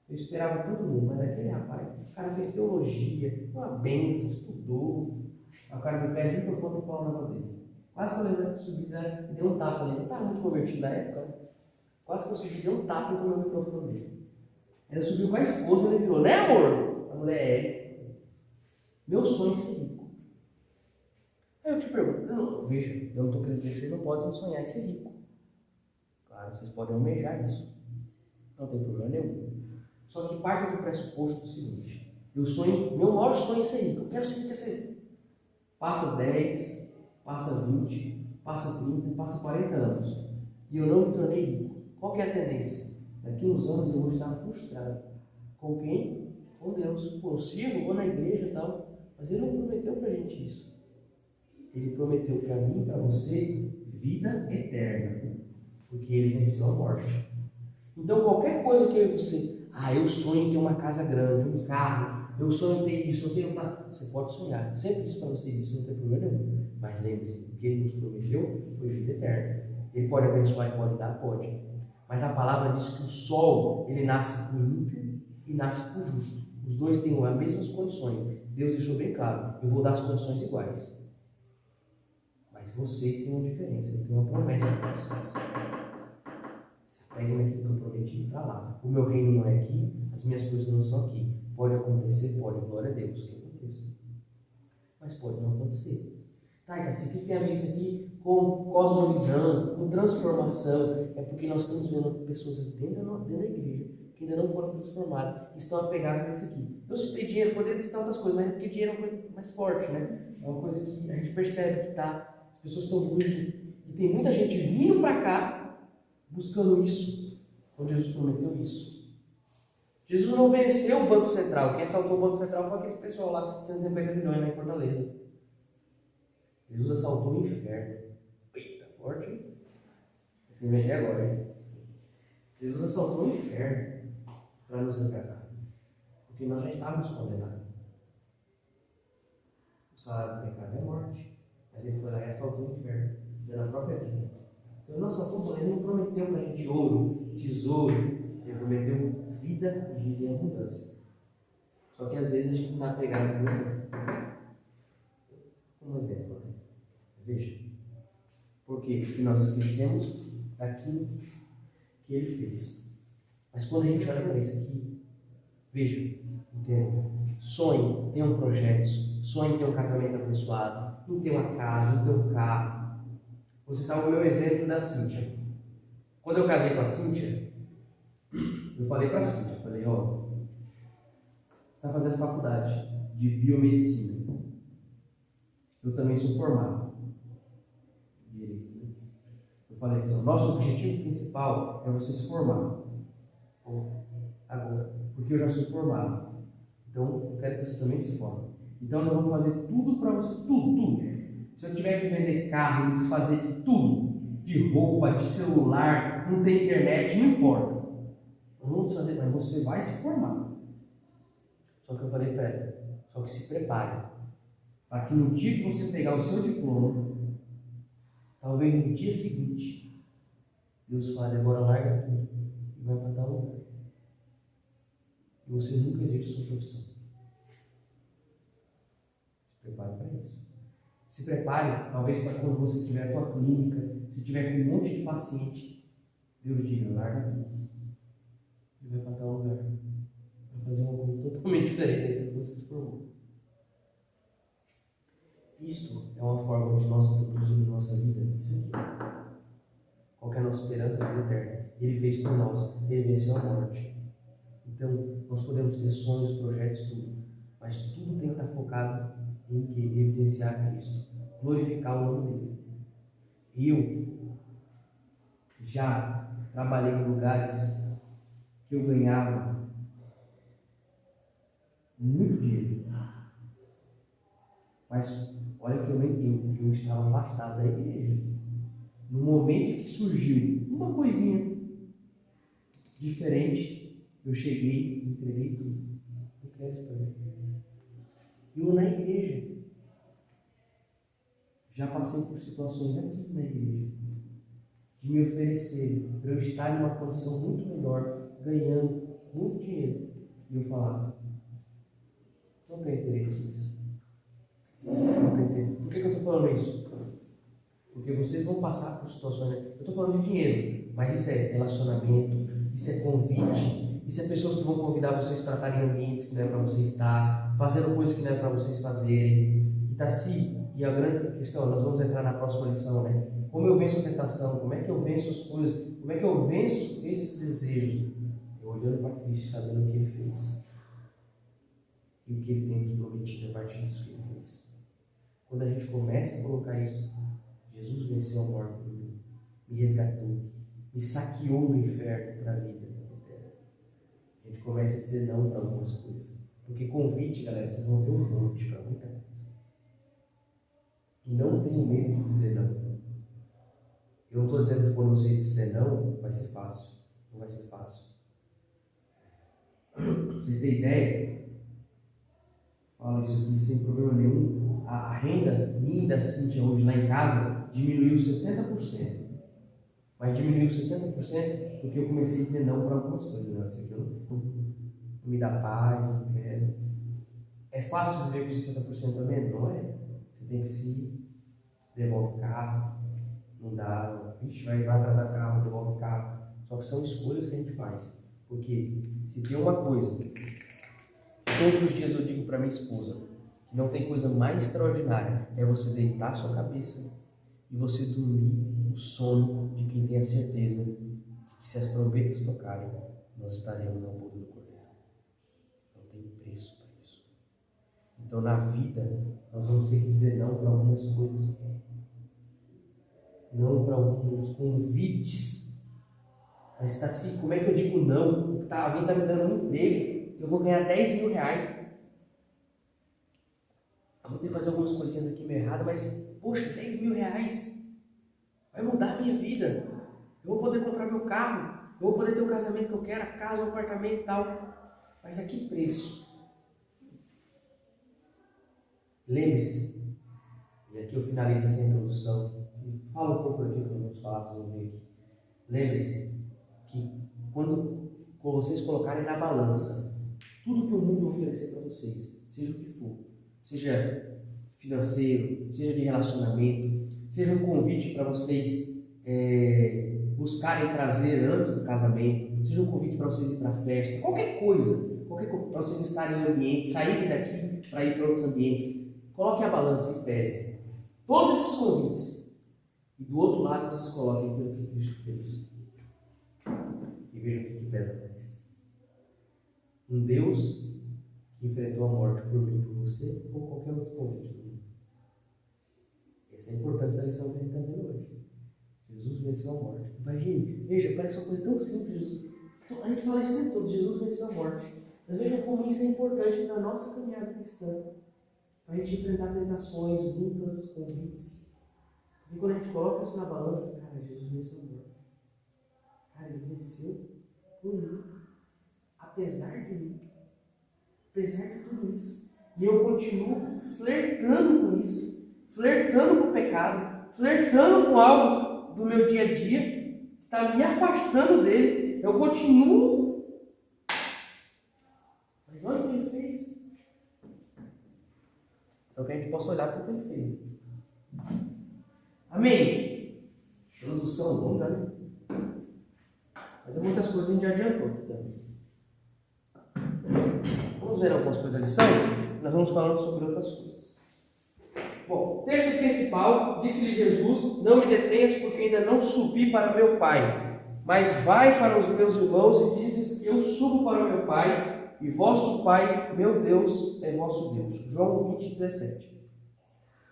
Eu esperava todo mundo, mas aquele rapaz, o cara fez teologia, uma bênção, estudou. Aí o cara me pede o microfone e fala um negócio desse. Quase que eu lembro, subi e dei um tapa nele. Eu estava muito convertido na época, né? Quase que eu subi e dei um tapa e tomei o microfone dele. Ele subiu com a esposa e ele virou, né amor? A mulher é. Meu sonho é ser rico. Aí eu te pergunto, não, veja, eu não estou querendo dizer que vocês não podem sonhar em ser rico. Claro, vocês podem almejar isso. Não tem problema nenhum. Só que parte do pressuposto do seguinte: meu maior sonho é ser rico. Eu quero ser rico, ser rico. Passa 10, passa 20, passa 30, passa 40 anos. E eu não me tornei rico. Qual que é a tendência? Daqui a uns anos eu vou estar frustrado. Com quem? Com Deus. Pô, eu sirvo, vou na igreja e tal. Mas Ele não prometeu pra gente isso. Ele prometeu para mim e para você vida eterna. Porque Ele venceu a morte. Então qualquer coisa que eu e você... eu sonho em ter uma casa grande, um carro, eu sonho em ter isso, eu tenho uma... Você pode sonhar, eu sempre disse para vocês isso, não tem problema nenhum. Mas lembre-se, o que Ele nos prometeu foi vida eterna. Ele pode abençoar e pode dar? Pode. Mas a palavra diz que o sol, ele nasce para o ímpio e nasce para o justo. Os dois têm as mesmas condições. Deus deixou bem claro, eu vou dar as condições iguais. Mas vocês têm uma diferença, eu tenho uma promessa para vocês. Peguem naquilo que eu prometi para lá. O meu reino não é aqui, as minhas coisas não são aqui. Pode acontecer? Pode, glória a Deus que aconteça. Mas pode não acontecer. Tá, então, o que tem a ver isso aqui com cosmovisão, com transformação? É porque nós estamos vendo pessoas dentro da igreja que ainda não foram transformadas, que estão apegadas a isso aqui. Eu citei dinheiro, poderia citar outras coisas, mas é porque dinheiro é uma coisa mais forte, né? É uma coisa que a gente percebe que tá, as pessoas estão vindo e tem muita gente vindo para cá buscando isso, quando Jesus prometeu isso. Jesus não venceu o Banco Central. Quem assaltou o Banco Central foi aquele pessoal lá, 150 milhões lá em Fortaleza. Jesus assaltou o inferno. Eita, forte, hein? Você vai ver agora, hein? Jesus assaltou o inferno para nos resgatar. Porque nós já estávamos condenados. O salário do pecado é morte. Mas ele foi lá e assaltou o inferno, dando a própria vida. Então, ele não prometeu para a gente ouro, tesouro, ele prometeu vida e vida em abundância. Só que às vezes a gente está pegado muito. Um exemplo, né? Veja. Por quê? Porque nós esquecemos daquilo que ele fez. Mas quando a gente olha para isso aqui, veja, entenda. Sonhe, tenha um projeto, sonhe em ter um casamento abençoado, em ter uma casa, em ter um carro. Vou citar o meu exemplo da Cíntia. Quando eu casei com a Cíntia, eu falei para a Cíntia, falei, está fazendo faculdade de biomedicina. Eu também sou formado em direito. Eu falei assim, o nosso objetivo principal é você se formar. Agora, porque eu já sou formado. Então, eu quero que você também se forme. Então, nós vamos fazer tudo para você, tudo. Se eu tiver que vender carro, desfazer de tudo, de roupa, de celular, não tem internet, não importa. Nós vamos fazer, mas você vai se formar. Só que eu falei, pera, só que se prepare. Para que no dia que você pegar o seu diploma, talvez no dia seguinte, Deus fale, agora larga tudo e vai para tal lugar. E você nunca exerce sua profissão. Se prepare para isso. Se prepare, talvez, para quando você tiver a tua clínica, se tiver com um monte de paciente, Deus diga, larga tudo e vai para tal lugar. Vai fazer uma coisa totalmente diferente do que você se formou. Isso é uma forma de nós introduzirmos na nossa vida. Isso aqui. Qual é a nossa esperança? A vida eterna. Ele fez por nós. Ele venceu a morte. Então, nós podemos ter sonhos, projetos, tudo. Mas tudo tem que estar focado em que? Evidenciar Cristo. Glorificar o nome dele. Eu já trabalhei em lugares que eu ganhava muito dinheiro. Mas olha que eu estava afastado da igreja. No momento que surgiu uma coisinha diferente, eu cheguei e entreguei tudo. Eu quero isso para mim. Eu na igreja já passei por situações aqui na igreja de me oferecer para eu estar em uma condição muito melhor, ganhando muito dinheiro. E eu falava, não tenho interesse nisso. Não tenho interesse. Por que eu estou falando isso? Porque vocês vão passar por situações. Eu estou falando de dinheiro, mas isso é relacionamento, isso é convite, isso é pessoas que vão convidar vocês para estarem em ambientes que não é para vocês estar, fazendo coisas que não é para vocês fazerem. E a grande questão, nós vamos entrar na próxima lição, né? Como eu venço a tentação, como é que eu venço as coisas, como é que eu venço esses desejos? Eu olhando para Cristo, sabendo o que Ele fez e o que Ele tem nos prometido a partir disso que Ele fez. Quando a gente começa a colocar isso, Jesus venceu a morte por mim, me resgatou, me saqueou do inferno para a vida eterna. A gente começa a dizer não para algumas coisas. Porque convite, galera, vocês vão ter um monte para muita coisa. E não tenham medo de dizer não. Eu não estou dizendo que quando vocês disserem não, vai ser fácil. Não vai ser fácil. Pra vocês terem ideia, falo isso aqui sem problema nenhum. A renda minha e da Cíntia hoje lá em casa diminuiu 60%. Mas diminuiu 60% porque eu comecei a dizer não para algumas coisas. Não, isso aqui não me dá paz, não quero. É fácil viver com 60% também? Não é. Você tem que se devolve o carro, não dá, vai atrasar o carro, devolve o carro. Só que são escolhas que a gente faz. Porque se tem uma coisa, todos os dias eu digo para minha esposa, que não tem coisa mais extraordinária, é você deitar a sua cabeça e você dormir o sono de quem tem a certeza que se as trombetas tocarem, nós estaremos na boca do Cordeiro. Não tem preço para isso. Então na vida, nós vamos ter que dizer não para algumas coisas. Não para alguns convites. Mas está assim, como é que eu digo não? Alguém está me dando um emprego, eu vou ganhar 10 mil reais. Eu vou ter que fazer algumas coisinhas aqui meio erradas, mas, poxa, 10 mil reais vai mudar a minha vida. Eu vou poder comprar meu carro, eu vou poder ter o casamento que eu quero, a casa, o apartamento e tal. Mas a que preço? Lembre-se, e aqui eu finalizo essa introdução, fala um pouco daquilo que eu vou falar, vocês vão ver aqui. Lembre-se que quando vocês colocarem na balança tudo que o mundo oferecer para vocês, seja o que for, seja financeiro, seja de relacionamento, seja um convite para vocês buscarem prazer antes do casamento, seja um convite para vocês ir para a festa, qualquer coisa, para vocês estarem em ambiente, saírem daqui para ir para outros ambientes, coloquem a balança e pesem todos esses convites. E do outro lado vocês coloquem aquilo que Cristo fez. E vejam o que pesa mais. Um Deus que enfrentou a morte por mim, por você, ou qualquer outro convite do mundo. Essa é a importância da lição que a gente está vendo hoje. Jesus venceu a morte. Imagine, veja, parece uma coisa tão simples. A gente fala isso o tempo todo, Jesus venceu a morte. Mas veja como isso é importante na nossa caminhada cristã. Para a gente enfrentar tentações, lutas, convites. E quando a gente coloca isso na balança, cara, Jesus venceu a morte. Cara, ele venceu por mim. Apesar de mim. Apesar de tudo isso. E eu continuo flertando com isso. Flertando com o pecado. Flertando com algo do meu dia a dia. Que está me afastando dele. Eu continuo. Mas olha o que ele fez. Então que a gente possa olhar para o que ele fez. Amém? Introdução longa, né? Mas há muitas coisas a gente já adiantou aqui também. Vamos ver algumas coisas da lição? Nós vamos falando sobre outras coisas. Bom, texto principal, disse-lhe Jesus: não me detenhas, porque ainda não subi para meu Pai, mas vai para os meus irmãos e diz-lhes que eu subo para o meu Pai, e vosso Pai, meu Deus, é vosso Deus. João 20, 17.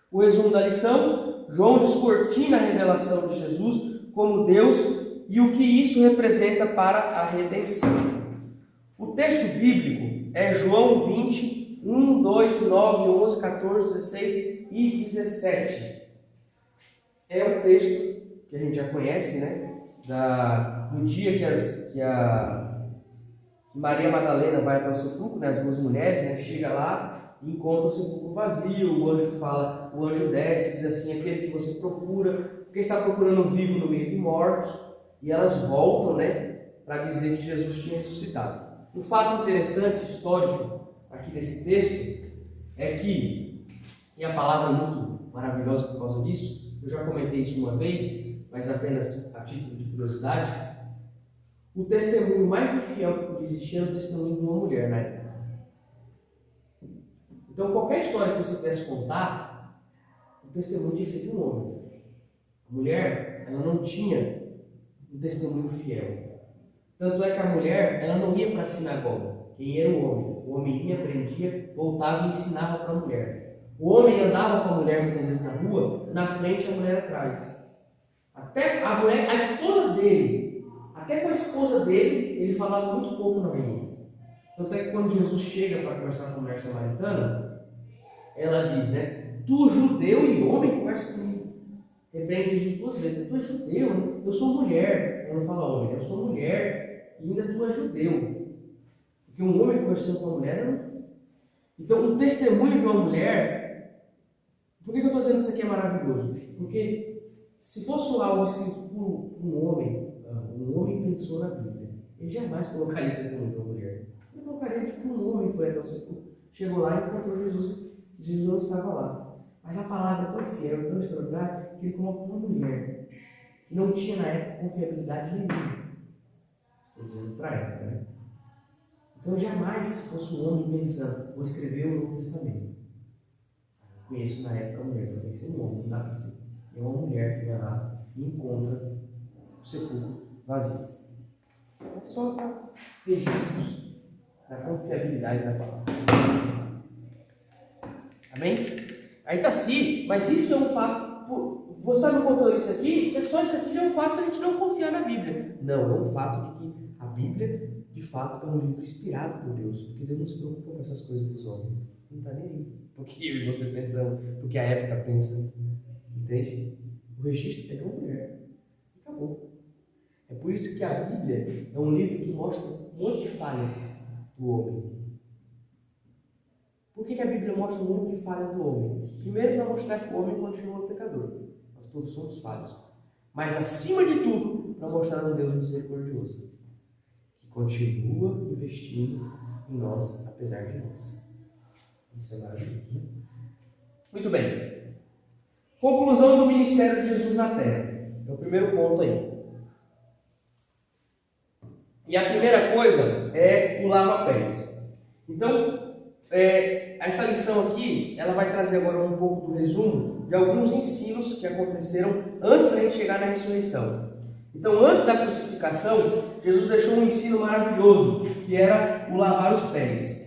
O resumo da lição: João descortina a revelação de Jesus como Deus e o que isso representa para a redenção. O texto bíblico é João 20, 1, 2, 9, 11, 14, 16 e 17. É um texto que a gente já conhece, né? No dia que Maria Madalena vai até o sepulcro, né? As duas mulheres, né? Chega lá e encontra o sepulcro vazio. O anjo desce e diz assim: aquele que você procura, porque está procurando vivo no meio de mortos. E elas voltam, né? Para dizer que Jesus tinha ressuscitado. Um fato interessante, histórico, aqui desse texto, é que, e a palavra é muito maravilhosa por causa disso, eu já comentei isso uma vez, mas apenas a título de curiosidade, o testemunho mais infiel que podia existir era o testemunho de uma mulher na época. Então, qualquer história que você quisesse contar, o testemunho tinha que ser de um homem. A mulher, ela não tinha um testemunho fiel. Tanto é que a mulher, ela não ia para a sinagoga. Quem era o homem? O homem ia, aprendia, voltava e ensinava para a mulher. O homem andava com a mulher muitas vezes na rua, na frente e a mulher atrás. Até a mulher, a esposa dele, até com a esposa dele, ele falava muito pouco na rua. Tanto é que quando Jesus chega para conversar com a mulher samaritana, ela diz, né? Tu, judeu e homem, conversa comigo. Repreende Jesus duas vezes. Tu és judeu, né? Eu sou mulher. Ela não fala homem, eu sou mulher e ainda tu és judeu. Porque um homem conversando com uma mulher não. Então, um testemunho de uma mulher. Por que eu estou dizendo que isso aqui é maravilhoso? Porque se fosse algo escrito por um homem pensou na Bíblia. Ele jamais colocaria testemunho de uma mulher. Ele colocaria que um homem foi até o sepulcro, chegou lá e encontrou Jesus. Jesus não estava lá. Mas a palavra é tão fiel, tão extraordinária, que ele coloca uma mulher que não tinha na época confiabilidade nenhuma. Estou dizendo para a época, né? Então jamais fosse um homem pensando, vou escrever o Novo Testamento. Eu conheço na época a mulher, então tem que ser um homem, não dá para ser. É uma mulher que vai lá e encontra o sepulcro vazio. É só para registros da confiabilidade da palavra. Amém? Aí está assim, mas isso é um fato. Você está me contando isso aqui? Só isso aqui já é um fato de a gente não confiar na Bíblia. Não, é um fato de que a Bíblia, de fato, é um livro inspirado por Deus. Porque Deus não se preocupa com essas coisas dos homens. Não está nem aí. Porque eu e você pensamos, porque a época pensa. Entende? O registro é de uma mulher. Acabou. É por isso que a Bíblia é um livro que mostra um monte de falhas do homem. Por que a Bíblia mostra um monte de falhas do homem? Primeiro, para mostrar que o homem continua pecador. Nós todos somos falhos. Mas, acima de tudo, para mostrar um Deus misericordioso, que continua investindo em nós, apesar de nós. Isso é maravilhoso. Muito bem. Conclusão do ministério de Jesus na Terra. É o primeiro ponto aí. E a primeira coisa é o lava-pés. Então, essa lição aqui, ela vai trazer agora um pouco do resumo de alguns ensinos que aconteceram antes da gente chegar na ressurreição. Então, antes da crucificação, Jesus deixou um ensino maravilhoso, que era o lavar os pés.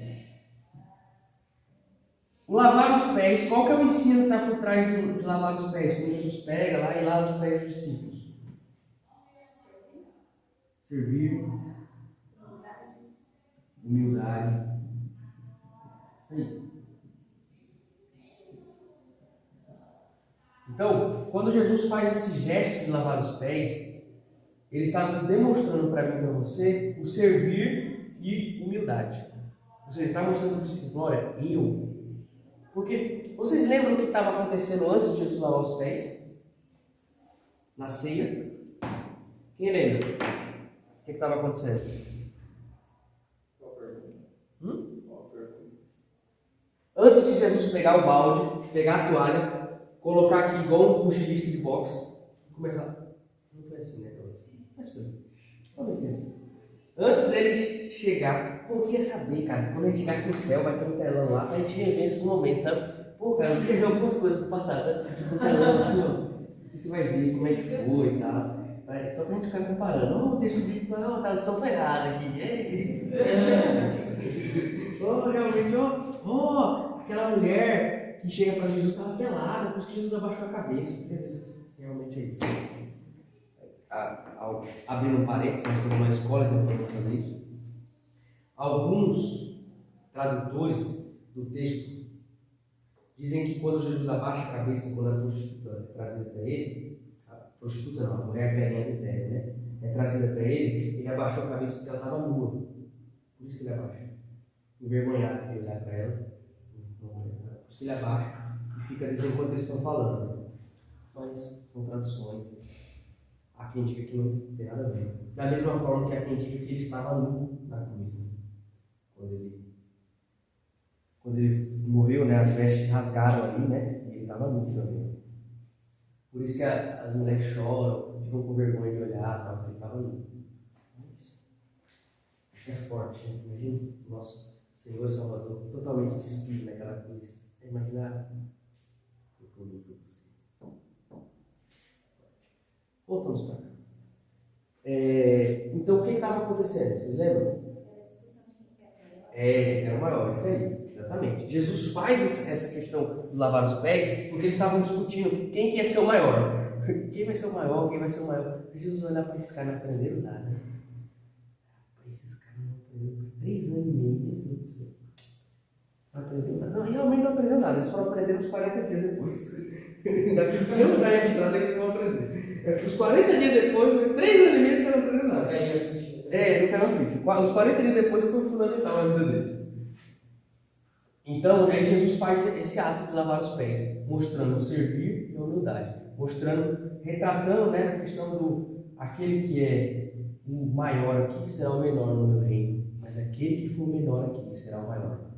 O lavar os pés, qual que é o ensino que está por trás de lavar os pés? Quando Jesus pega lá e lava os pés dos discípulos. Servir. Humildade. Aí. Então, quando Jesus faz esse gesto de lavar os pés, ele está demonstrando para mim e para você o servir e humildade. Ou seja, ele está mostrando para o discípulo, olha, eu. Porque vocês lembram o que estava acontecendo antes de Jesus lavar os pés? Na ceia? Quem lembra? O que estava acontecendo? Antes de Jesus pegar o balde, pegar a toalha, colocar aqui igual um pugilista de boxe e começar. Não foi assim, né? Mas foi. Talvez tenha sido. Antes dele chegar, pô, eu queria saber, cara, quando a gente chegar no céu, vai ter um telão lá, pra gente rever esses momentos, sabe? Pô, cara, eu queria ver algumas coisas do passado, tipo um telão assim, ó, que você vai ver como é que foi e tal. Só pra gente ficar comparando. O texto bíblico, não, a tradução foi errada aqui. Realmente, aquela mulher que chega para Jesus estava pelada, por isso que Jesus abaixou a cabeça. Quer ver se realmente é isso. Abrindo um parênteses, nós estamos numa escola, então podemos fazer isso. Alguns tradutores do texto dizem que quando Jesus abaixa a cabeça, quando a prostituta é trazida até ele, a prostituta não, a mulher velhinha do Tério, né? É trazida até ele abaixou a cabeça porque ela estava nua. Por isso que ele abaixa. Envergonhado de olhar para ela. Por isso que ele abaixa e fica dizendo enquanto eles estão falando. Mas são traduções. Há quem diga que não tem nada a ver. Da mesma forma que há quem diga que ele estava nu na cruz. Né? Quando ele morreu, né, as vestes rasgaram ali, né? E ele estava nu também. Por isso que as mulheres choram, ficam com vergonha de olhar, tal, porque ele estava nu. Acho que é forte, né? Imagina o nosso Senhor Salvador totalmente despido naquela cruz. Imaginar? Foi por mim, por você. Voltamos para cá. Então, o que estava acontecendo? Vocês lembram? Era o maior, isso aí. Exatamente. Jesus faz essa questão de lavar os pés porque eles estavam discutindo quem que ia ser o maior. Quem vai ser o maior? Quem vai ser o maior? E Jesus olhar para esses caras, não aprenderam nada. Esses caras não aprenderam. 3 anos e meio, meu Deus do céu. Não aprendeu nada. Não, realmente não aprendeu nada. Eles foram aprender uns 40 dias depois. Daqui que não está registrado é que eles vão aprender. Os 40 dias depois, 3 anos e meio, eles não aprenderam nada. Não caiu a ficha. Os 40 dias depois foi fundamental na vida deles. Então, aí Jesus faz esse ato de lavar os pés, mostrando o servir e a humildade, retratando, né, a questão do aquele que é o maior aqui será o menor no meu reino, mas aquele que for o menor aqui será o maior.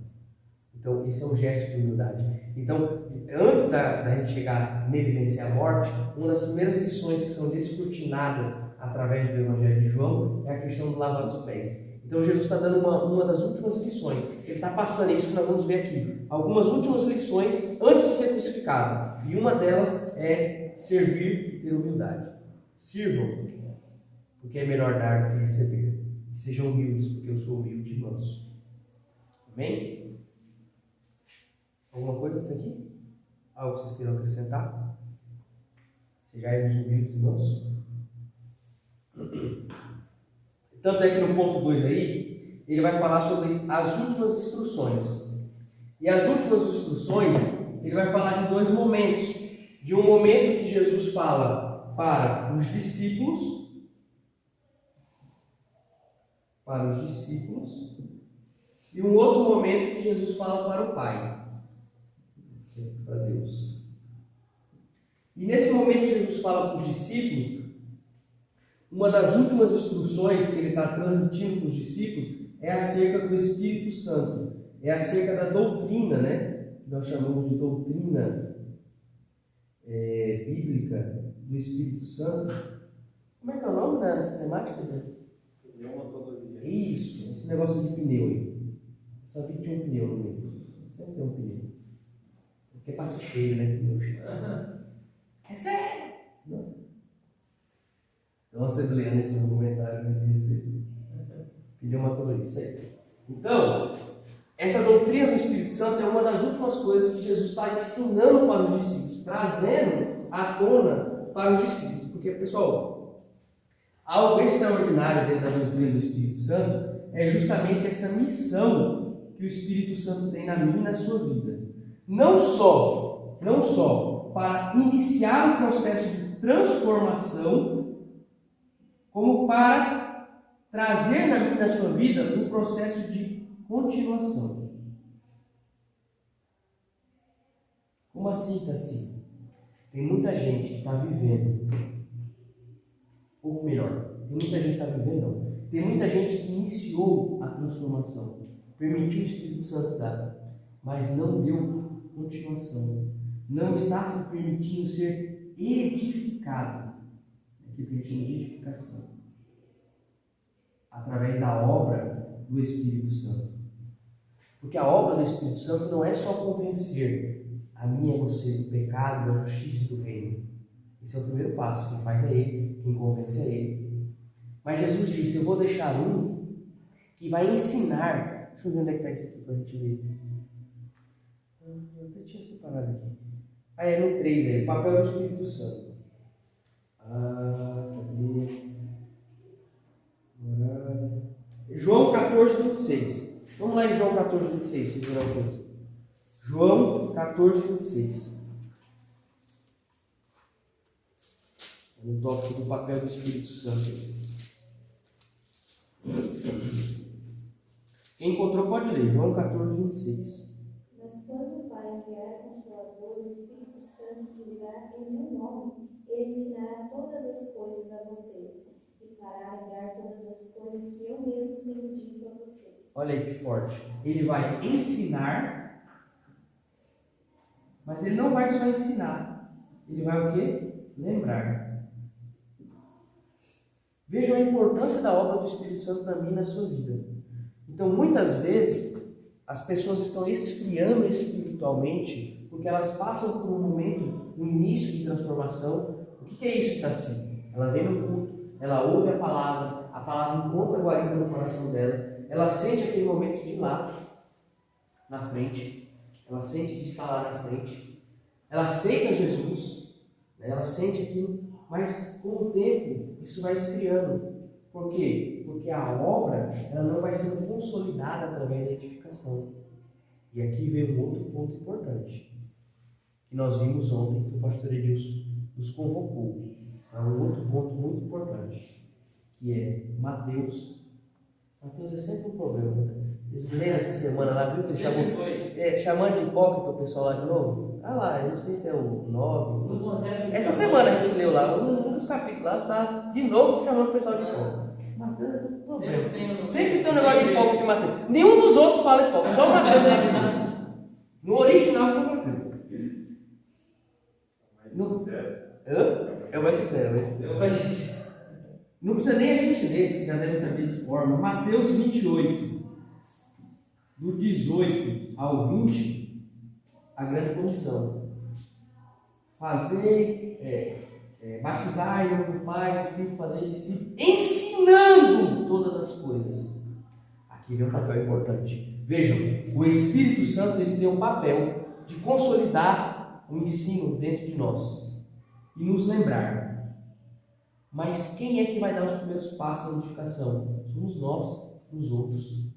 Então, esse é um gesto de humildade. Então, antes da gente chegar nele e vencer a morte, uma das primeiras lições que são descortinadas através do Evangelho de João é a questão do lavar os pés. Então Jesus está dando uma das últimas lições. Ele está passando isso que nós vamos ver aqui. Algumas últimas lições antes de ser crucificado. E uma delas é servir e ter humildade. Sirvam, porque é melhor dar do que receber. E sejam humildes, porque eu sou humilde e manso. Amém? Alguma coisa até aqui? Algo que vocês queiram acrescentar? Sejais humildes e mansos. Tanto é que no ponto 2 aí, ele vai falar sobre as últimas instruções. E as últimas instruções, ele vai falar de 2 momentos. De um momento que Jesus fala para os discípulos, e um outro momento que Jesus fala para o Pai, para Deus. E nesse momento que Jesus fala para os discípulos, uma das últimas instruções que ele está transmitindo para os discípulos é acerca do Espírito Santo, é acerca da doutrina, né? Nós chamamos de doutrina bíblica do Espírito Santo. Como é que é o nome da cinemática?
Pneumatologia.
Isso, esse negócio de pneu aí. Eu sabia que tinha um pneu no meio. Sempre tem um pneu. Porque passa cheio, né? Pneu cheio. É sério? Não. Nossa, Adriana, esse documentário me disse pneumatologia, isso aí. Então, essa doutrina do Espírito Santo é uma das últimas coisas coisas que Jesus está ensinando para os discípulos, trazendo à tona para os discípulos. Porque, pessoal, algo extraordinário dentro da doutrina do Espírito Santo é justamente essa missão que o Espírito Santo tem na minha e na sua vida. Não só para iniciar um processo de transformação, como para trazer na minha e na sua vida um processo de continuação. Como assim, Cassi? Tem muita gente que está vivendo, ou melhor, tem muita gente que está vivendo, não. Tem muita gente que iniciou a transformação, permitiu o Espírito Santo dar, mas não deu continuação. Não está se permitindo ser edificado. Aquilo que a gente chama de edificação. Através da obra do Espírito Santo. Porque a obra do Espírito Santo não é só convencer a mim e a você do pecado, da justiça e do reino. Esse é o primeiro passo. Quem faz é Ele, quem convence é Ele. Mas Jesus disse, eu vou deixar um que vai ensinar. Deixa eu ver onde é que está isso aqui para a gente ver. Eu até tinha separado aqui. É no 3 aí, o papel do Espírito Santo. Cadê? João 14, 26. Vamos lá em João 14, 26, se virar uma coisa. João 14, 26. No tópico do papel do Espírito Santo. Quem encontrou pode ler. João 14, 26.
Mas quando o Pai enviar a Consolador, o Espírito Santo que virá em meu nome, ele ensinará todas as coisas a vocês e fará lembrar todas as coisas que eu mesmo tenho dito a vocês.
Olha aí que forte. Ele vai ensinar, mas ele não vai só ensinar. Ele vai o quê? Lembrar. Vejam a importância da obra do Espírito Santo na minha e na sua vida. Então, muitas vezes, as pessoas estão esfriando espiritualmente porque elas passam por um momento, um início de transformação. O que é isso que está assim? Ela vem no culto, ela ouve a palavra encontra guarida no coração dela, ela sente aquele momento de ir lá na frente, ela sente de estar lá na frente, ela aceita Jesus, ela sente aquilo, mas com o tempo isso vai esfriando. Por quê? Porque a obra ela não vai sendo consolidada através da edificação. E aqui vem um outro ponto importante, que nós vimos ontem, que o pastor Edilson nos convocou. É um outro ponto muito importante, que é Mateus. Mateus é sempre um problema, né? Eles leram essa semana lá, viu que eles estavam chamando de hipócrita o pessoal lá de novo? Ah lá, eu não sei se é o 9.
Não consegue.
Essa semana a gente leu lá, um dos capítulos lá, tá de novo chamando o pessoal de hipócrita. Mateus é um problema. Sempre tem um negócio de hipócrita em Mateus. Nenhum dos outros fala hipócrita, só o Mateus é hipócrita. No original é só o Mateus. É o mais sincero. Não precisa nem a gente ler, você já deve saber de forma. Mateus 28, do 18 ao 20, a grande comissão. Batizar em nome do Pai, do Filho, fazer discípulos, ensinando todas as coisas. Aqui vem um papel importante. Vejam, o Espírito Santo ele tem um papel de consolidar o ensino dentro de nós e nos lembrar. Mas quem é que vai dar os primeiros passos na edificação? Somos nós, os outros.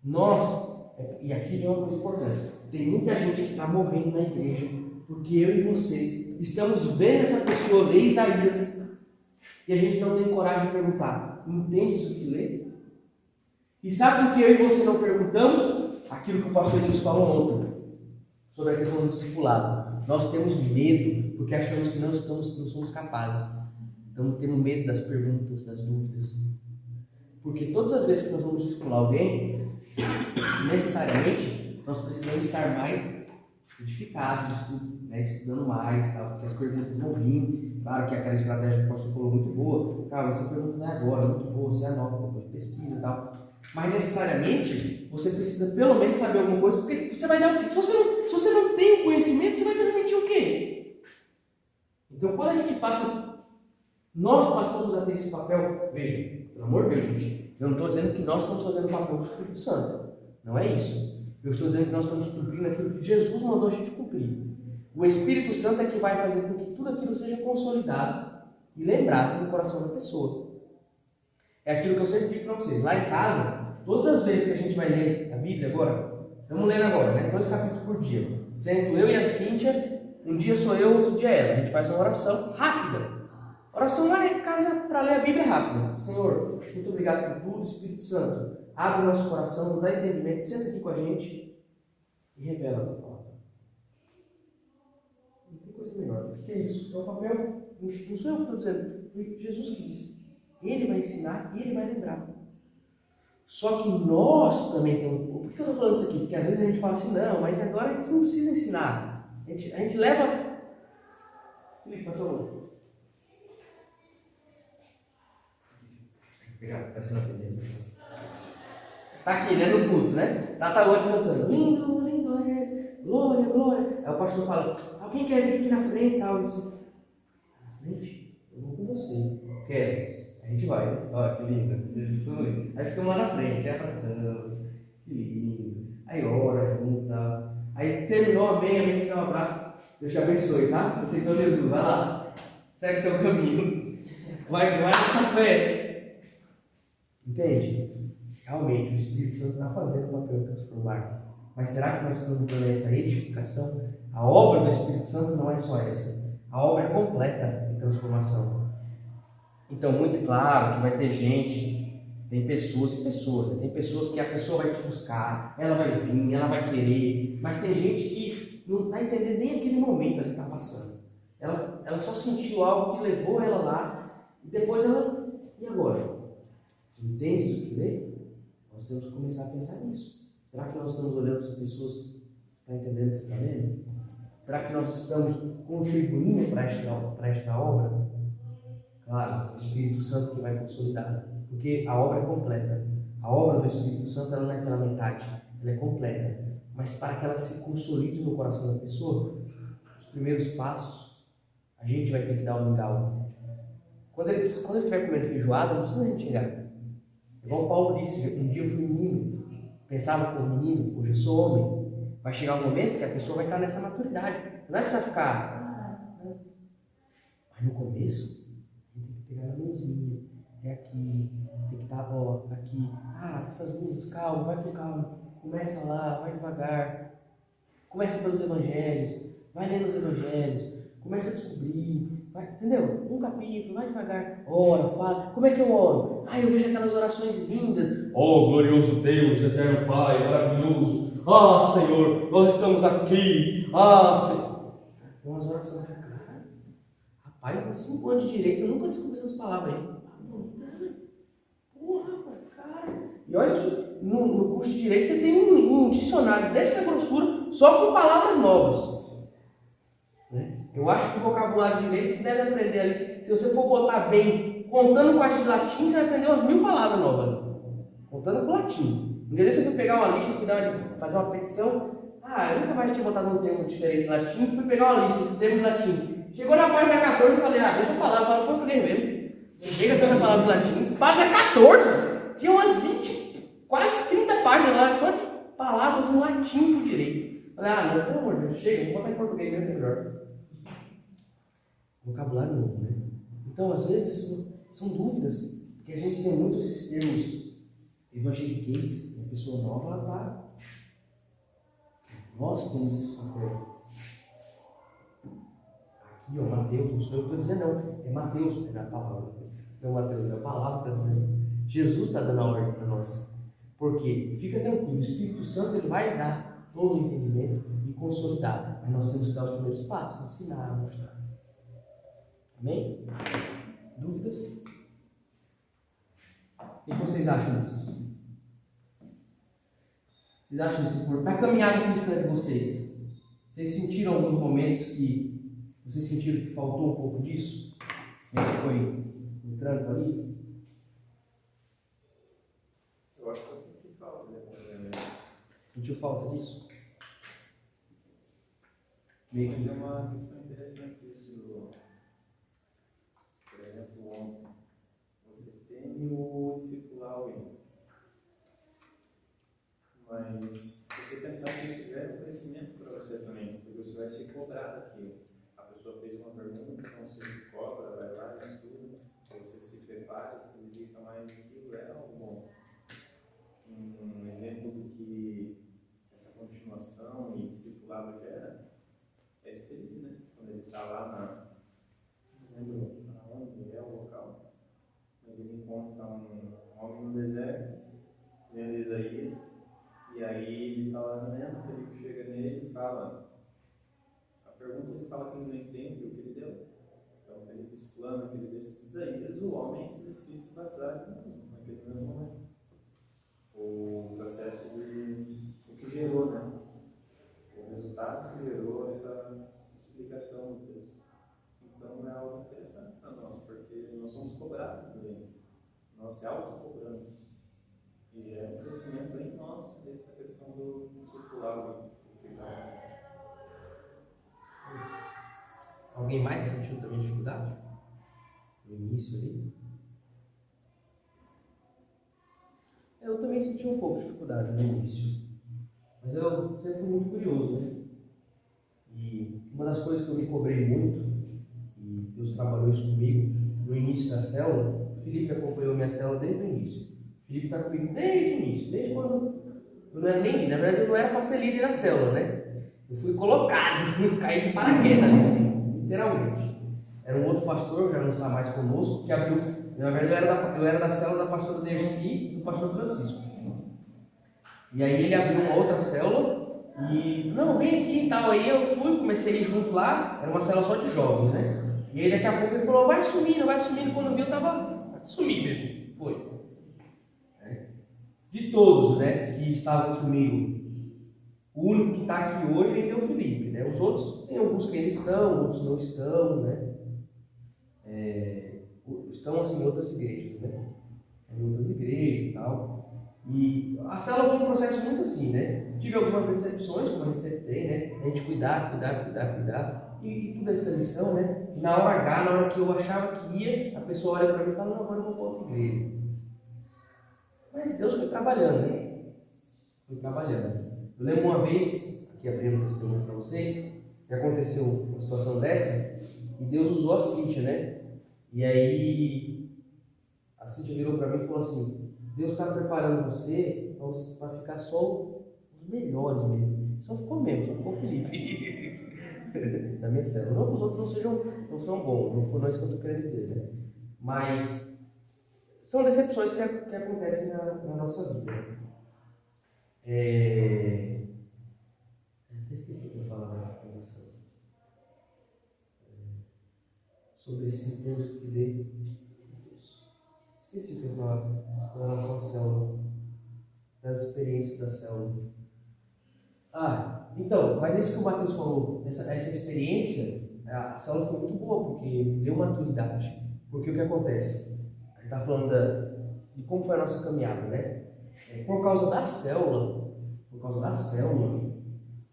Nós, e aqui vem uma coisa importante, tem muita gente que está morrendo na igreja, porque eu e você estamos vendo essa pessoa ler Isaías, e a gente não tem coragem de perguntar, entendes o que lê? E sabe por que eu e você não perguntamos? Aquilo que o pastor Deus falou ontem, sobre a questão do discipulado. Nós temos medo, porque achamos que não somos capazes. Então temos medo das perguntas, das dúvidas. Porque todas as vezes que nós vamos discipular alguém, necessariamente nós precisamos estar mais edificados, estudando mais, tal, porque as perguntas vão vir. Claro que aquela estratégia que o pastor falou muito boa. Cara, essa pergunta não é agora, muito boa, você anota, depois pesquisa e tal. Mas necessariamente você precisa pelo menos saber alguma coisa, porque você vai dar o quê? Se você não tem o conhecimento, você vai transmitir o quê? Então quando a gente nós passamos a ter esse papel, veja, pelo amor de Deus, gente, eu não estou dizendo que nós estamos fazendo o papel do Espírito Santo, não é isso. Eu estou dizendo que nós estamos cumprindo aquilo que Jesus mandou a gente cumprir. O Espírito Santo é que vai fazer com que tudo aquilo seja consolidado e lembrado no coração da pessoa. É aquilo que eu sempre digo para vocês. Lá em casa, todas as vezes que a gente vai ler a Bíblia agora, estamos lendo agora, né? 2 capítulos por dia. Sendo eu e a Cíntia, um dia sou eu, outro dia ela. A gente faz uma oração rápida. Oração lá em casa para ler a Bíblia rápida. Senhor, muito obrigado por tudo, Espírito Santo. Abre o nosso coração, nos dá entendimento, senta aqui com a gente e revela a tua palavra. Não tem coisa melhor. O que é isso? É o papel. Não sou eu que estou dizendo. Foi Jesus que disse. Ele vai ensinar e ele vai lembrar. Só que nós também temos. Por que eu estou falando isso aqui? Porque às vezes a gente fala assim, não, mas agora a gente não precisa ensinar. A gente leva. Felipe, por favor. Obrigado, parece uma tendência. Tá aqui, né, no culto, né? Tá hoje cantando. Lindo, lindo és. Glória, glória. Aí o pastor fala, alguém quer vir aqui na frente e tal. Isso. Na frente? Eu vou com você. Quer? A gente vai, né? Olha que lindo. Aí ficamos lá na frente, é abraçando. Que lindo. Aí ora junto, tá? Aí terminou, amém, se dá um abraço. Deus te abençoe, tá? Você aceitou Jesus, vai lá. Segue teu caminho. Vai nessa fé. Entende? Realmente, o Espírito Santo está fazendo o papel de transformar. Mas será que nós estamos dando essa edificação? A obra do Espírito Santo não é só essa. A obra é completa de transformação. Então, muito claro que vai ter gente, tem pessoas e pessoas. Né? Tem pessoas que a pessoa vai te buscar, ela vai vir, ela vai querer. Mas tem gente que não está entendendo nem aquele momento ali que está passando. Ela só sentiu algo que levou ela lá. E depois ela... E agora? Entende isso que lê? Nós temos que começar a pensar nisso. Será que nós estamos olhando para as pessoas? Você está entendendo o que você está lendo? Será que nós estamos contribuindo para esta obra? Claro, o Espírito Santo que vai consolidar, porque a obra é completa. A obra do Espírito Santo ela não é pela metade, ela é completa. Mas para que ela se consolide no coração da pessoa, os primeiros passos, a gente vai ter que dar um mingau. Quando ele estiver comendo feijoada, não precisa a gente chegar. Igual o Paulo disse, um dia eu fui menino, pensava como menino, hoje eu sou homem. Vai chegar um momento que a pessoa vai estar nessa maturidade. Não é que você vai ficar... Mas no começo... pegar na mãozinha, é aqui, tem que estar, ó, aqui, essas luzes, calma, vai com calma, começa lá, vai devagar, começa pelos evangelhos, vai lendo os evangelhos, começa a descobrir, vai, entendeu? Um capítulo, vai devagar, ora, fala, como é que eu oro? Eu vejo aquelas orações lindas, glorioso Deus, eterno Pai, maravilhoso, Senhor, nós estamos aqui, Senhor. Então as orações, rapaz, em 5 anos de direito, eu nunca descobri essas palavras aí. Porra, cara. E olha que no curso de direito você tem um dicionário dessa grossura só com palavras novas. Né? Eu acho que o vocabulário de direito você deve aprender ali. Se você for botar bem, contando com a de latim, você vai aprender umas 1000 palavras novas. Ali. Contando com latim. Um dia desse eu fui pegar uma lista, fazer uma petição. Eu nunca mais tinha botado um termo diferente de latim, fui pegar uma lista de termos de latim. Chegou na página 14 e falei, deixa eu falar, fala português mesmo. Chega toda a palavra de latim. Página 14, tinha umas 20, quase 30 páginas lá, só de palavras em latim por direito. Falei, não, pelo amor de Deus, chega, vou botar em português mesmo, que é melhor. Vocabulário novo, né? Então, às vezes, são dúvidas, porque a gente tem muito esses termos evangeliqueis, a pessoa nova, ela está... Nós temos esse papel. Aqui, Mateus, não sou eu que estou dizendo, não. É Mateus, é a palavra. Não, Mateus, é a palavra que está dizendo. Jesus está dando a ordem para nós. Por quê? Fica tranquilo, o Espírito Santo ele vai dar todo o entendimento e consolidar. Mas nós temos que dar os primeiros passos, ensinar, mostrar. Amém? Dúvidas? O que vocês acham disso? Vocês acham isso? Na caminhada cristã de vocês, vocês sentiram alguns momentos que vocês sentiram que faltou um pouco disso? Como é que foi o tranco ali?
Eu acho que eu senti falta, né?
Sentiu falta disso? Meio que...
É uma questão interessante isso. Por exemplo, ontem, você tem o discipular aí. Mas você você pensar que isso gera um crescimento para você também, porque você vai se cobrar daquilo. A pessoa fez uma pergunta, então você se cobra, vai lá, estuda, você se prepara, se dedica mais naquilo, é algo bom. Um exemplo do que essa continuação e discipulado gera é de Felipe, né? Quando ele está lá não lembro onde é o local, mas ele encontra um homem no deserto, lendo Isaías, e aí ele está lá lendo, Felipe chega nele e fala, a pergunta ele fala que ele não entende o que ele deu. Então Felipe explana o que ele deu, Isaías, o homem se decide se batizar naquele mesmo momento. O processo o que gerou, né? O resultado que gerou essa explicação do texto. Então é algo interessante para nós, porque nós somos cobrados dele. Nós se autocobramos. E gera um crescimento em nós dessa questão do discipulado.
Alguém mais sentiu também dificuldade? No início ali? Eu também senti um pouco de dificuldade no início. Mas eu sempre fui muito curioso, né? E uma das coisas que eu me cobrei muito, e Deus trabalhou isso comigo, no início da célula, o Felipe acompanhou minha célula desde o início. O Felipe está comigo desde o início, desde quando eu não era nem, na verdade eu não era para ser líder da célula, né? Eu fui colocado, caí de paraquedas, assim, literalmente. Era um outro pastor, já não está mais conosco, que abriu. Na verdade eu era da célula da pastora Dercy e do pastor Francisco. E aí ele abriu uma outra célula e, não, vem aqui e tal. Aí eu fui, comecei a ir junto lá, era uma célula só de jovens, né? E aí daqui a pouco ele falou, vai sumindo. Quando eu vi eu estava sumido. Foi. De todos, né, que estavam comigo, o único que está aqui hoje é o Felipe, né? Os outros, tem alguns que ainda estão, outros não estão, né? Estão assim em outras igrejas, né? Em outras igrejas e tal. E a célula foi um processo muito assim, né? Tive algumas decepções, como a gente sempre tem, né? A gente cuidar. E tudo essa lição, né? E na hora H, na hora que eu achava que ia, a pessoa olha para mim e fala, não, agora eu vou para outra igreja. Mas Deus foi trabalhando, né? Foi trabalhando. Eu lembro uma vez, aqui abrindo um testemunho para vocês, que aconteceu uma situação dessa, e Deus usou a Cíntia, né? E aí, a Cíntia virou para mim e falou assim, Deus está preparando você para ficar só os melhores mesmo. Só ficou o Felipe. Na minha célula. Não que os outros não sejam bons, não é isso que eu estou querendo dizer, né? Mas são decepções que acontecem na nossa vida. Até esqueci o que eu falava na conversação. Sobre esse texto que dei. Esqueci o que eu falava com relação à célula. Das experiências da célula. Então, mas isso que o Matheus falou, essa experiência, a célula foi muito boa, porque deu maturidade. Porque o que acontece? A gente está falando de como foi a nossa caminhada, né? Por causa da célula,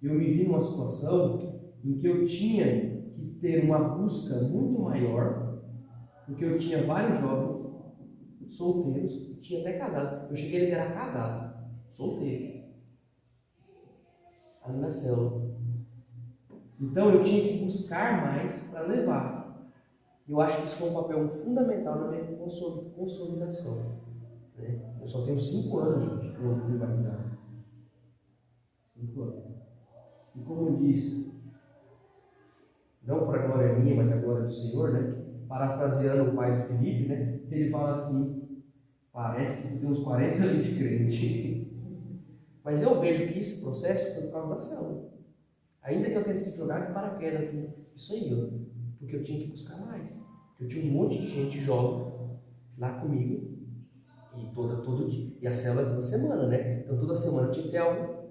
eu me vi numa situação em que eu tinha que ter uma busca muito maior, porque eu tinha vários jovens solteiros, e tinha até casado. Eu cheguei a liderar casado, solteiro, ali na célula. Então eu tinha que buscar mais para levar. Eu acho que isso foi um papel fundamental na minha consolidação. Né? Eu só tenho 5 anos, gente, para eu batizar. 5 anos. E como eu disse, não para a glória minha, mas a glória do Senhor, né? Parafraseando o pai do Felipe, né? Ele fala assim, parece que tu tem uns 40 anos de crente. Mas eu vejo que esse processo foi por causa da célula. Ainda que eu tenha sido jogado de paraquedas, isso aí, ó. Porque eu tinha que buscar mais. Eu tinha um monte de gente jovem lá comigo, e todo dia. E a célula é toda semana, né? Então toda semana tinha que ter algo.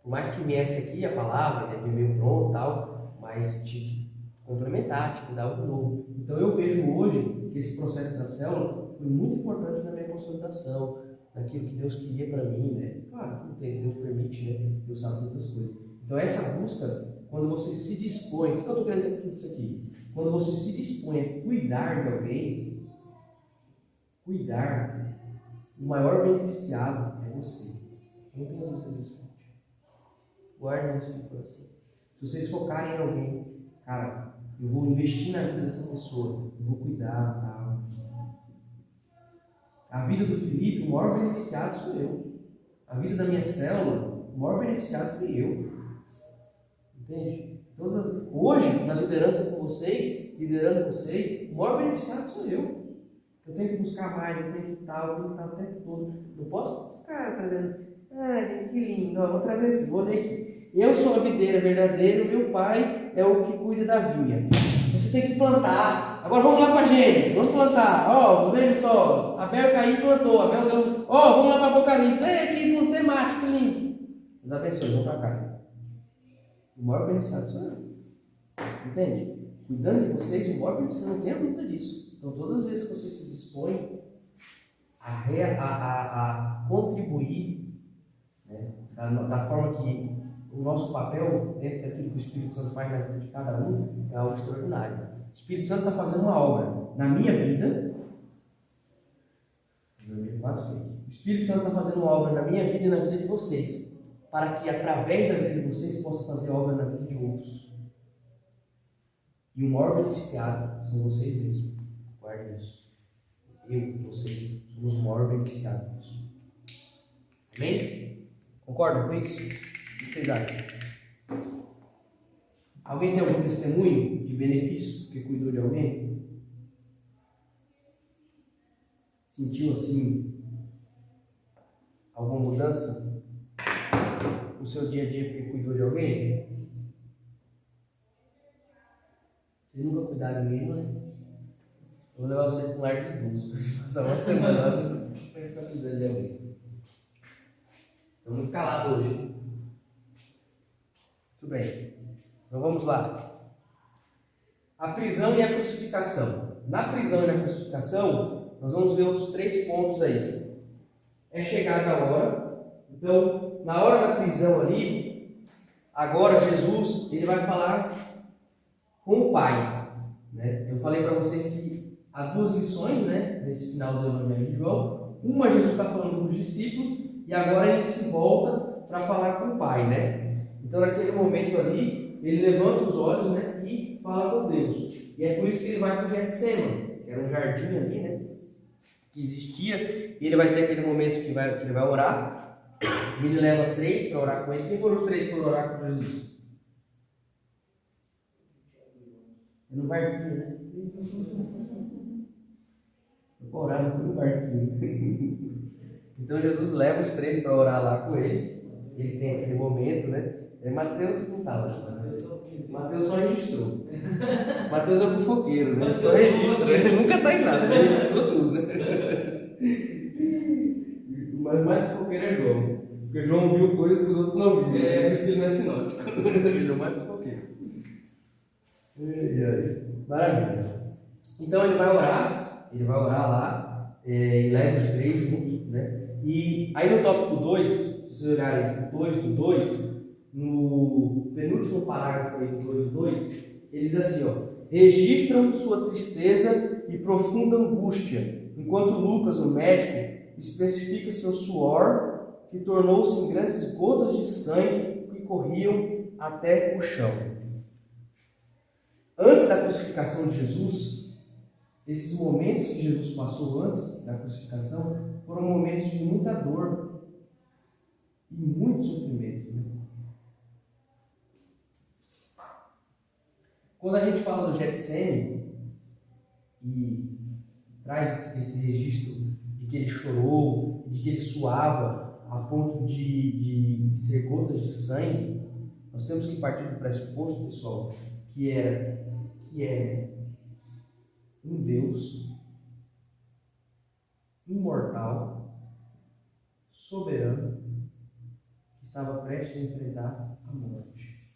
Por mais que viesse aqui a palavra, né, meio pronto e tal, mas tinha que complementar, tinha que dar algo novo. Então eu vejo hoje que esse processo da célula foi muito importante na minha consolidação, naquilo que Deus queria para mim, né? Claro, Deus permite, né? Deus sabe todas as coisas. Então essa busca, quando você se dispõe, o que eu estou querendo dizer com tudo isso aqui? Quando você se dispõe a cuidar de alguém, o maior beneficiado é você. Não tenho dúvida disso. Guardem isso no coração. Se vocês focarem em alguém, cara, eu vou investir na vida dessa pessoa, eu vou cuidar, tá? A vida do Felipe, o maior beneficiado sou eu. A vida da minha célula, o maior beneficiado fui eu. Entende? Hoje, na liderança com vocês, liderando vocês, o maior beneficiado sou eu. Eu tenho que buscar mais, eu tenho que estar o tempo todo. Não posso ficar trazendo, que lindo, vou trazer aqui, vou ler aqui. Eu sou a videira verdadeira, o meu pai é o que cuida da vinha. Você tem que plantar. Agora vamos lá para Gênesis, vamos plantar. Veja só, Abel caiu e plantou. Abel deu. Vamos lá para Apocalipse. Aqui um temático lindo. Deus abençoe, vamos para cá. O maior beneficiado sou eu. Entende? Cuidando de vocês, o maior beneficiado, não tenha dúvida disso. Então, todas as vezes que você se dispõe a contribuir, né, da forma que o nosso papel, dentro daquilo que o Espírito Santo faz na vida de cada um, é algo extraordinário. O Espírito Santo está fazendo uma obra na minha vida. O Espírito Santo está fazendo uma obra na minha vida e na vida de vocês, para que através da vida de vocês possa fazer obra na vida de outros. E o maior beneficiado são vocês mesmos. Guardem isso. Eu e vocês somos o maior beneficiado disso. Amém? Concordam com isso? O que vocês acham? Alguém tem algum testemunho de benefício que cuidou de alguém? Sentiu assim alguma mudança no seu dia a dia porque cuidou de alguém? Vocês nunca cuidaram de mim, não é? Eu vou levar você para um lar de idosos. Passar uma semana lá, vocês vão ficar cuidando de alguém. Estou muito calado hoje. Muito bem. Então vamos lá. A prisão e a crucificação. Na prisão e na crucificação, nós vamos ver outros 3 pontos aí. É chegada a hora. Então, na hora da prisão ali, agora Jesus, ele vai falar com o Pai. Né? Eu falei para vocês que há 2 lições, né, nesse final do Evangelho de João. Uma, Jesus está falando com os discípulos, e agora ele se volta para falar com o Pai. Né? Então, naquele momento ali, ele levanta os olhos, né, e fala com Deus. E é por isso que ele vai para o Getsêmani, que era um jardim ali, né, que existia. E ele vai ter aquele momento que ele vai orar. E ele leva 3 para orar com ele. Quem foram os 3 para orar com Jesus? No barquinho, né? Vou orar no barquinho. Então Jesus leva os 3 para orar lá com ele. Ele tem aquele momento, né? Mateus não estava. Mateus só registrou. Mateus é o fofoqueiro, né? Ele só registra. Ele nunca está em nada, ele registrou tudo, né? Mas mais fofoqueiro é João. Porque João viu coisas que os outros não viram. É por isso que ele não é sinótico. Ele é mais fofoqueiro. Maravilha. Então ele vai orar lá e leva os 3 juntos, né? E aí no tópico 2, se vocês olharem o 2 do 2, no penúltimo parágrafo aí do 2 do 2, ele diz assim, registram sua tristeza e profunda angústia, enquanto Lucas, o médico, especifica seu suor, que tornou-se em grandes gotas de sangue que corriam até o chão. Antes da crucificação de Jesus, esses momentos que Jesus passou antes da crucificação foram momentos de muita dor e muito sofrimento. Né? Quando a gente fala do Getsêmani e traz esse registro de que ele chorou, de que ele suava a ponto de ser gotas de sangue, nós temos que partir do pressuposto, pessoal, que é um Deus imortal, soberano, que estava prestes a enfrentar a morte.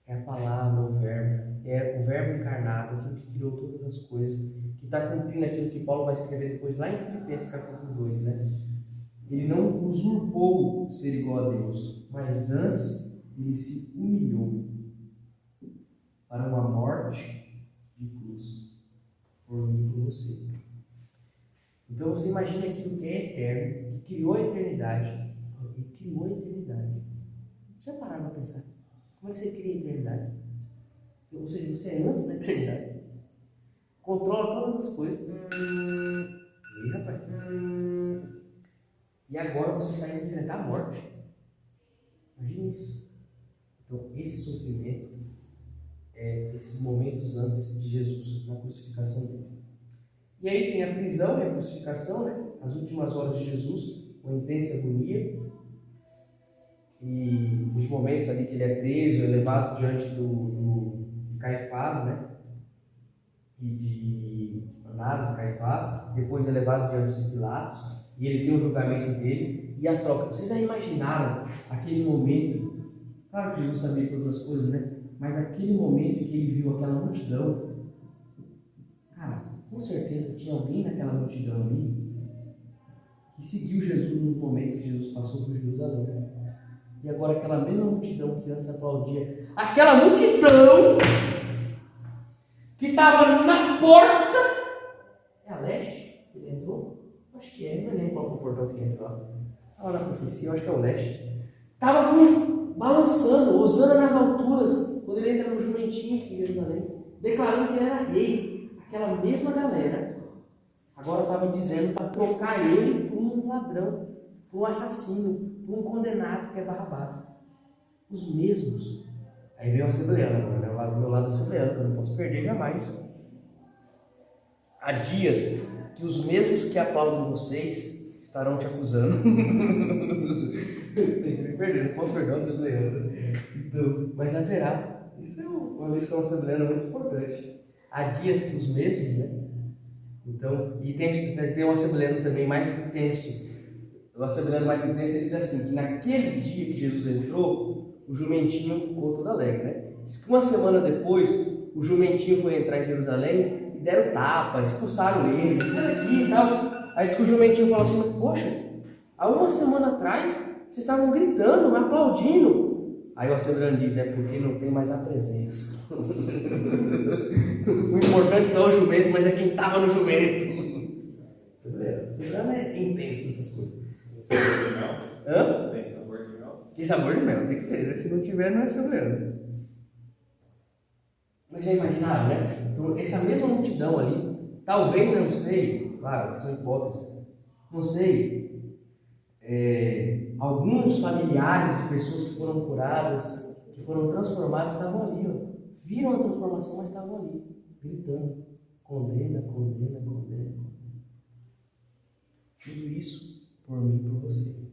É a palavra, o verbo encarnado, aquilo que criou todas as coisas, que está cumprindo aquilo que Paulo vai escrever depois lá em Filipenses capítulo 2, né? Ele não usurpou ser igual a Deus, mas antes ele se humilhou para uma morte de cruz, por mim e por você. Então você imagina aquilo que é eterno, que criou a eternidade, pensar. Como é que você cria a eternidade? Ou seja, você é antes da eternidade. Controla todas as coisas. E rapaz. E agora você está indo enfrentar a morte. Imagina isso. Então, esse sofrimento é esses momentos antes de Jesus, na crucificação dele. E aí tem a prisão e a crucificação, né? As últimas horas de Jesus, uma intensa agonia. E os momentos ali que ele é preso, é levado diante de Caifás, né? E de Anás e Caifás. Depois é levado diante de Pilatos. E ele tem o julgamento dele e a troca. Vocês já imaginaram aquele momento? Claro que Jesus sabia todas as coisas, né? Mas aquele momento em que ele viu aquela multidão, cara, com certeza tinha alguém naquela multidão ali que seguiu Jesus nos momentos que Jesus passou por Jerusalém. E agora aquela mesma multidão que antes aplaudia, aquela multidão que estava na porta, é a leste que ele entrou? Acho que é, não lembro qual é o portão que ele entrou lá. Estava na profecia, eu acho que é o leste. Estava balançando, Hosana nas alturas, quando ele entra no jumentinho em Jerusalém, declarando que ele era rei. Aquela mesma galera agora estava dizendo para trocar ele por um ladrão, por um assassino, por um condenado que é Barrabás. Os mesmos. Aí vem o assembleano agora, né? O meu lado assembleano, que eu não posso perder jamais. Há dias que os mesmos que aplaudem vocês estarão te acusando. Não posso perder o assembleano. Então, mas haverá. Isso é uma lição assembleana muito importante. Há dias que os mesmos, né? Então, e tem um assembleano também mais intenso. O assembleano mais intenso, ele diz assim, que naquele dia que Jesus entrou, o jumentinho ficou todo alegre, né? Diz que uma semana depois, o jumentinho foi entrar em Jerusalém e deram tapa, expulsaram ele, sai daqui e tal. Aí diz que o jumentinho falou assim, poxa, há uma semana atrás, vocês estavam gritando, me aplaudindo. Aí o assembleano diz, é porque não tem mais a presença. O importante não é o jumento, mas é quem estava no jumento. O assembleano é intenso nessas coisas.
Tem sabor de mel?
Hã?
Tem sabor de mel?
Tem sabor de mel, tem que ter. Se não tiver, não é assembleano. Mas já imaginaram, né? Então, essa mesma multidão ali, talvez, não sei, claro, são hipóteses, não sei, alguns familiares de pessoas que foram curadas, que foram transformadas, estavam ali, ó. Viram a transformação, mas estavam ali, gritando, condena, condena, condena. Tudo isso por mim e por você.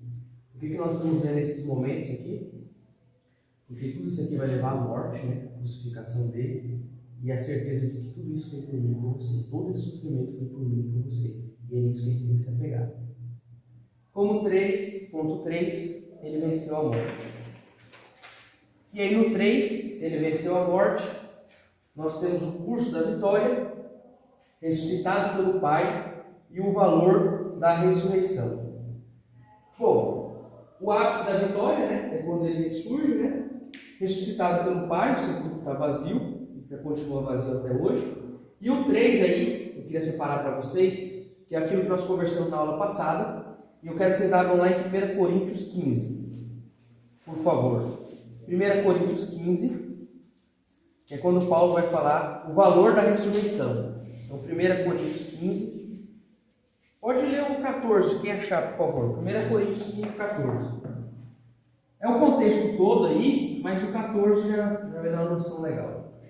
Por que nós estamos vendo esses momentos aqui? Porque tudo isso aqui vai levar à morte, né? A crucificação dele, e a certeza de que tudo isso foi por mim e por você. Todo esse sofrimento foi por mim e por você. E é nisso que a gente tem que se apegar. Como 3.3, ele venceu a morte. E aí no 3, ele venceu a morte. Nós temos o curso da vitória, ressuscitado pelo Pai, e o valor da ressurreição. Bom, o ápice da vitória, né, é quando ele ressurge, né, ressuscitado pelo Pai, o sepulcro está vazio, que continua vazio até hoje. E o 3 aí, eu queria separar para vocês, que é aquilo que nós conversamos na aula passada, e eu quero que vocês abram lá em 1 Coríntios 15, por favor. 1 Coríntios 15, que é quando Paulo vai falar o valor da ressurreição. Então, 1 Coríntios 15, pode ler o 14, quem achar, por favor. 1 Coríntios 15, 14. É o contexto todo aí, mas o 14 já vai dar uma noção legal.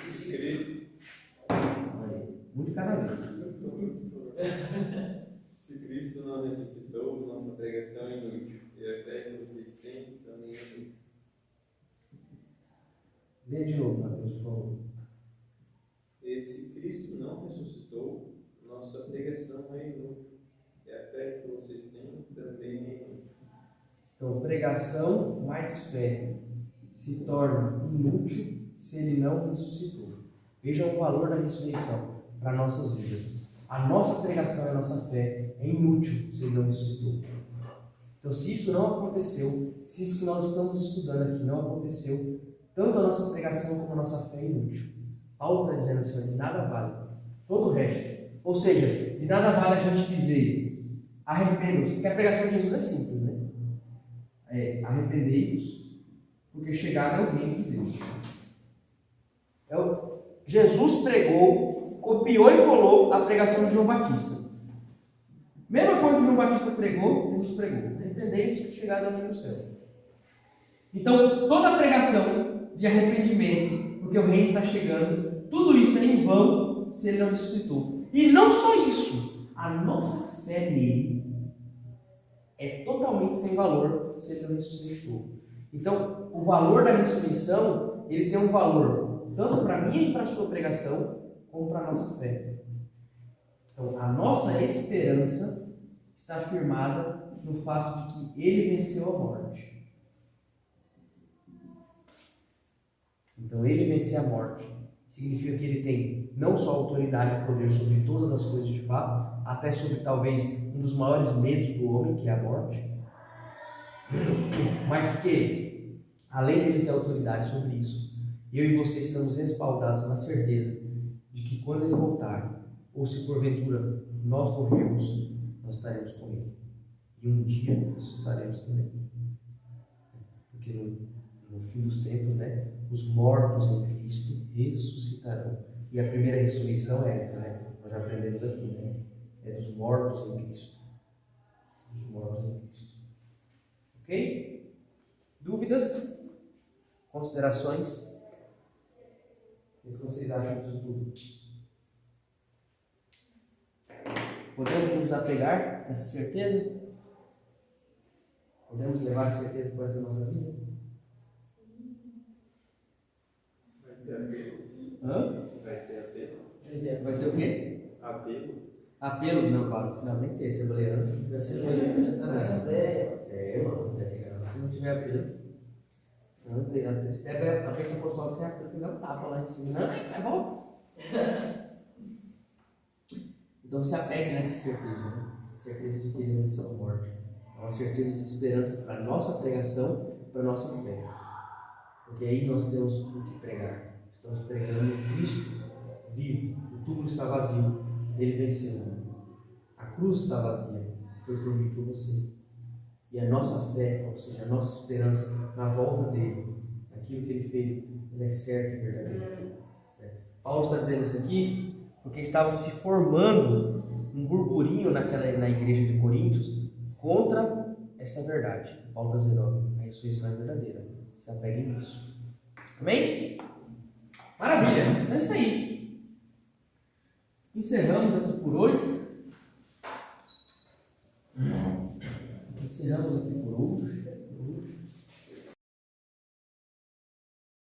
Se Cristo.
Muito de cada vez.
Se Cristo não ressuscitou, nossa pregação é inútil. E a fé que vocês têm também é inútil.
Lê de novo, Mateus, por favor.
E se Cristo não ressuscitou, nossa pregação é inútil. E a fé que vocês têm também é inútil.
Então, pregação mais fé se torna inútil se ele não ressuscitou. Vejam o valor da ressurreição para nossas vidas. A nossa pregação e a nossa fé é inútil se ele não ressuscitou. Então, se isso não aconteceu, se isso que nós estamos estudando aqui não aconteceu, tanto a nossa pregação como a nossa fé é inútil. Paulo está dizendo assim, de nada vale todo o resto. Ou seja, de nada vale a gente dizer arrependam-se, porque a pregação de Jesus é simples, né? Arrependei-vos porque chegado é o reino de Deus. Jesus pregou, copiou e colou a pregação de João Batista. Mesma coisa que João Batista pregou, Jesus pregou. Arrependei-vos que chegado é o reino do céu. Então, toda a pregação de arrependimento, porque o reino está chegando, tudo isso é em vão se ele não ressuscitou. E não só isso, a nossa fé nele é totalmente sem valor se ele não ressuscitou. Então, o valor da ressurreição, ele tem um valor tanto para mim e para a sua pregação, como para a nossa fé. Então, a nossa esperança está firmada no fato de que ele venceu a morte. Então, ele vencer a morte significa que ele tem não só autoridade e poder sobre todas as coisas de fato, até sobre talvez um dos maiores medos do homem, que é a morte, mas que, além dele ter autoridade sobre isso, eu e você estamos respaldados na certeza de que quando ele voltar, ou se porventura nós morrermos, nós estaremos com ele. E um dia nós estaremos também. Porque no fim dos tempos, né, os mortos em Cristo ressuscitarão. E a primeira ressurreição é essa, né? Nós já aprendemos aqui, né? É dos mortos em Cristo. Dos mortos em Cristo. Ok? Dúvidas? Considerações? O que vocês acham disso tudo? Podemos nos apegar nessa certeza? Podemos levar a certeza para essa nossa vida?
Vai ter apelo.
Hã?
Vai ter apelo.
Vai ter o quê?
Apelo.
Apelo? Não, claro, no final tem que ter, ceboleiro.
Você está nessa ideia.
Mano, tá ligado? Se não tiver apelo, não tem. Se der a bênção apostólica sem apelo, tem que dar um tapa lá em cima. Não, vai, volta. Então se apegue nessa certeza, né? A certeza de que ele venceu a morte. É uma certeza de esperança para a nossa pregação, para a nossa fé. Porque aí nós temos o que pregar. Estamos pregando Cristo vivo. O túmulo está vazio. Ele venceu. A cruz está vazia. Foi por mim e por você. E a nossa fé, ou seja, a nossa esperança na volta dele, naquilo que ele fez, ele é certo e verdadeiro. Paulo está dizendo isso aqui porque estava se formando um burburinho na igreja de Coríntios contra essa verdade. Paulo está dizendo, a ressurreição é verdadeira. Se apeguem nisso. Amém? Maravilha! Então é isso aí. Encerramos aqui por hoje.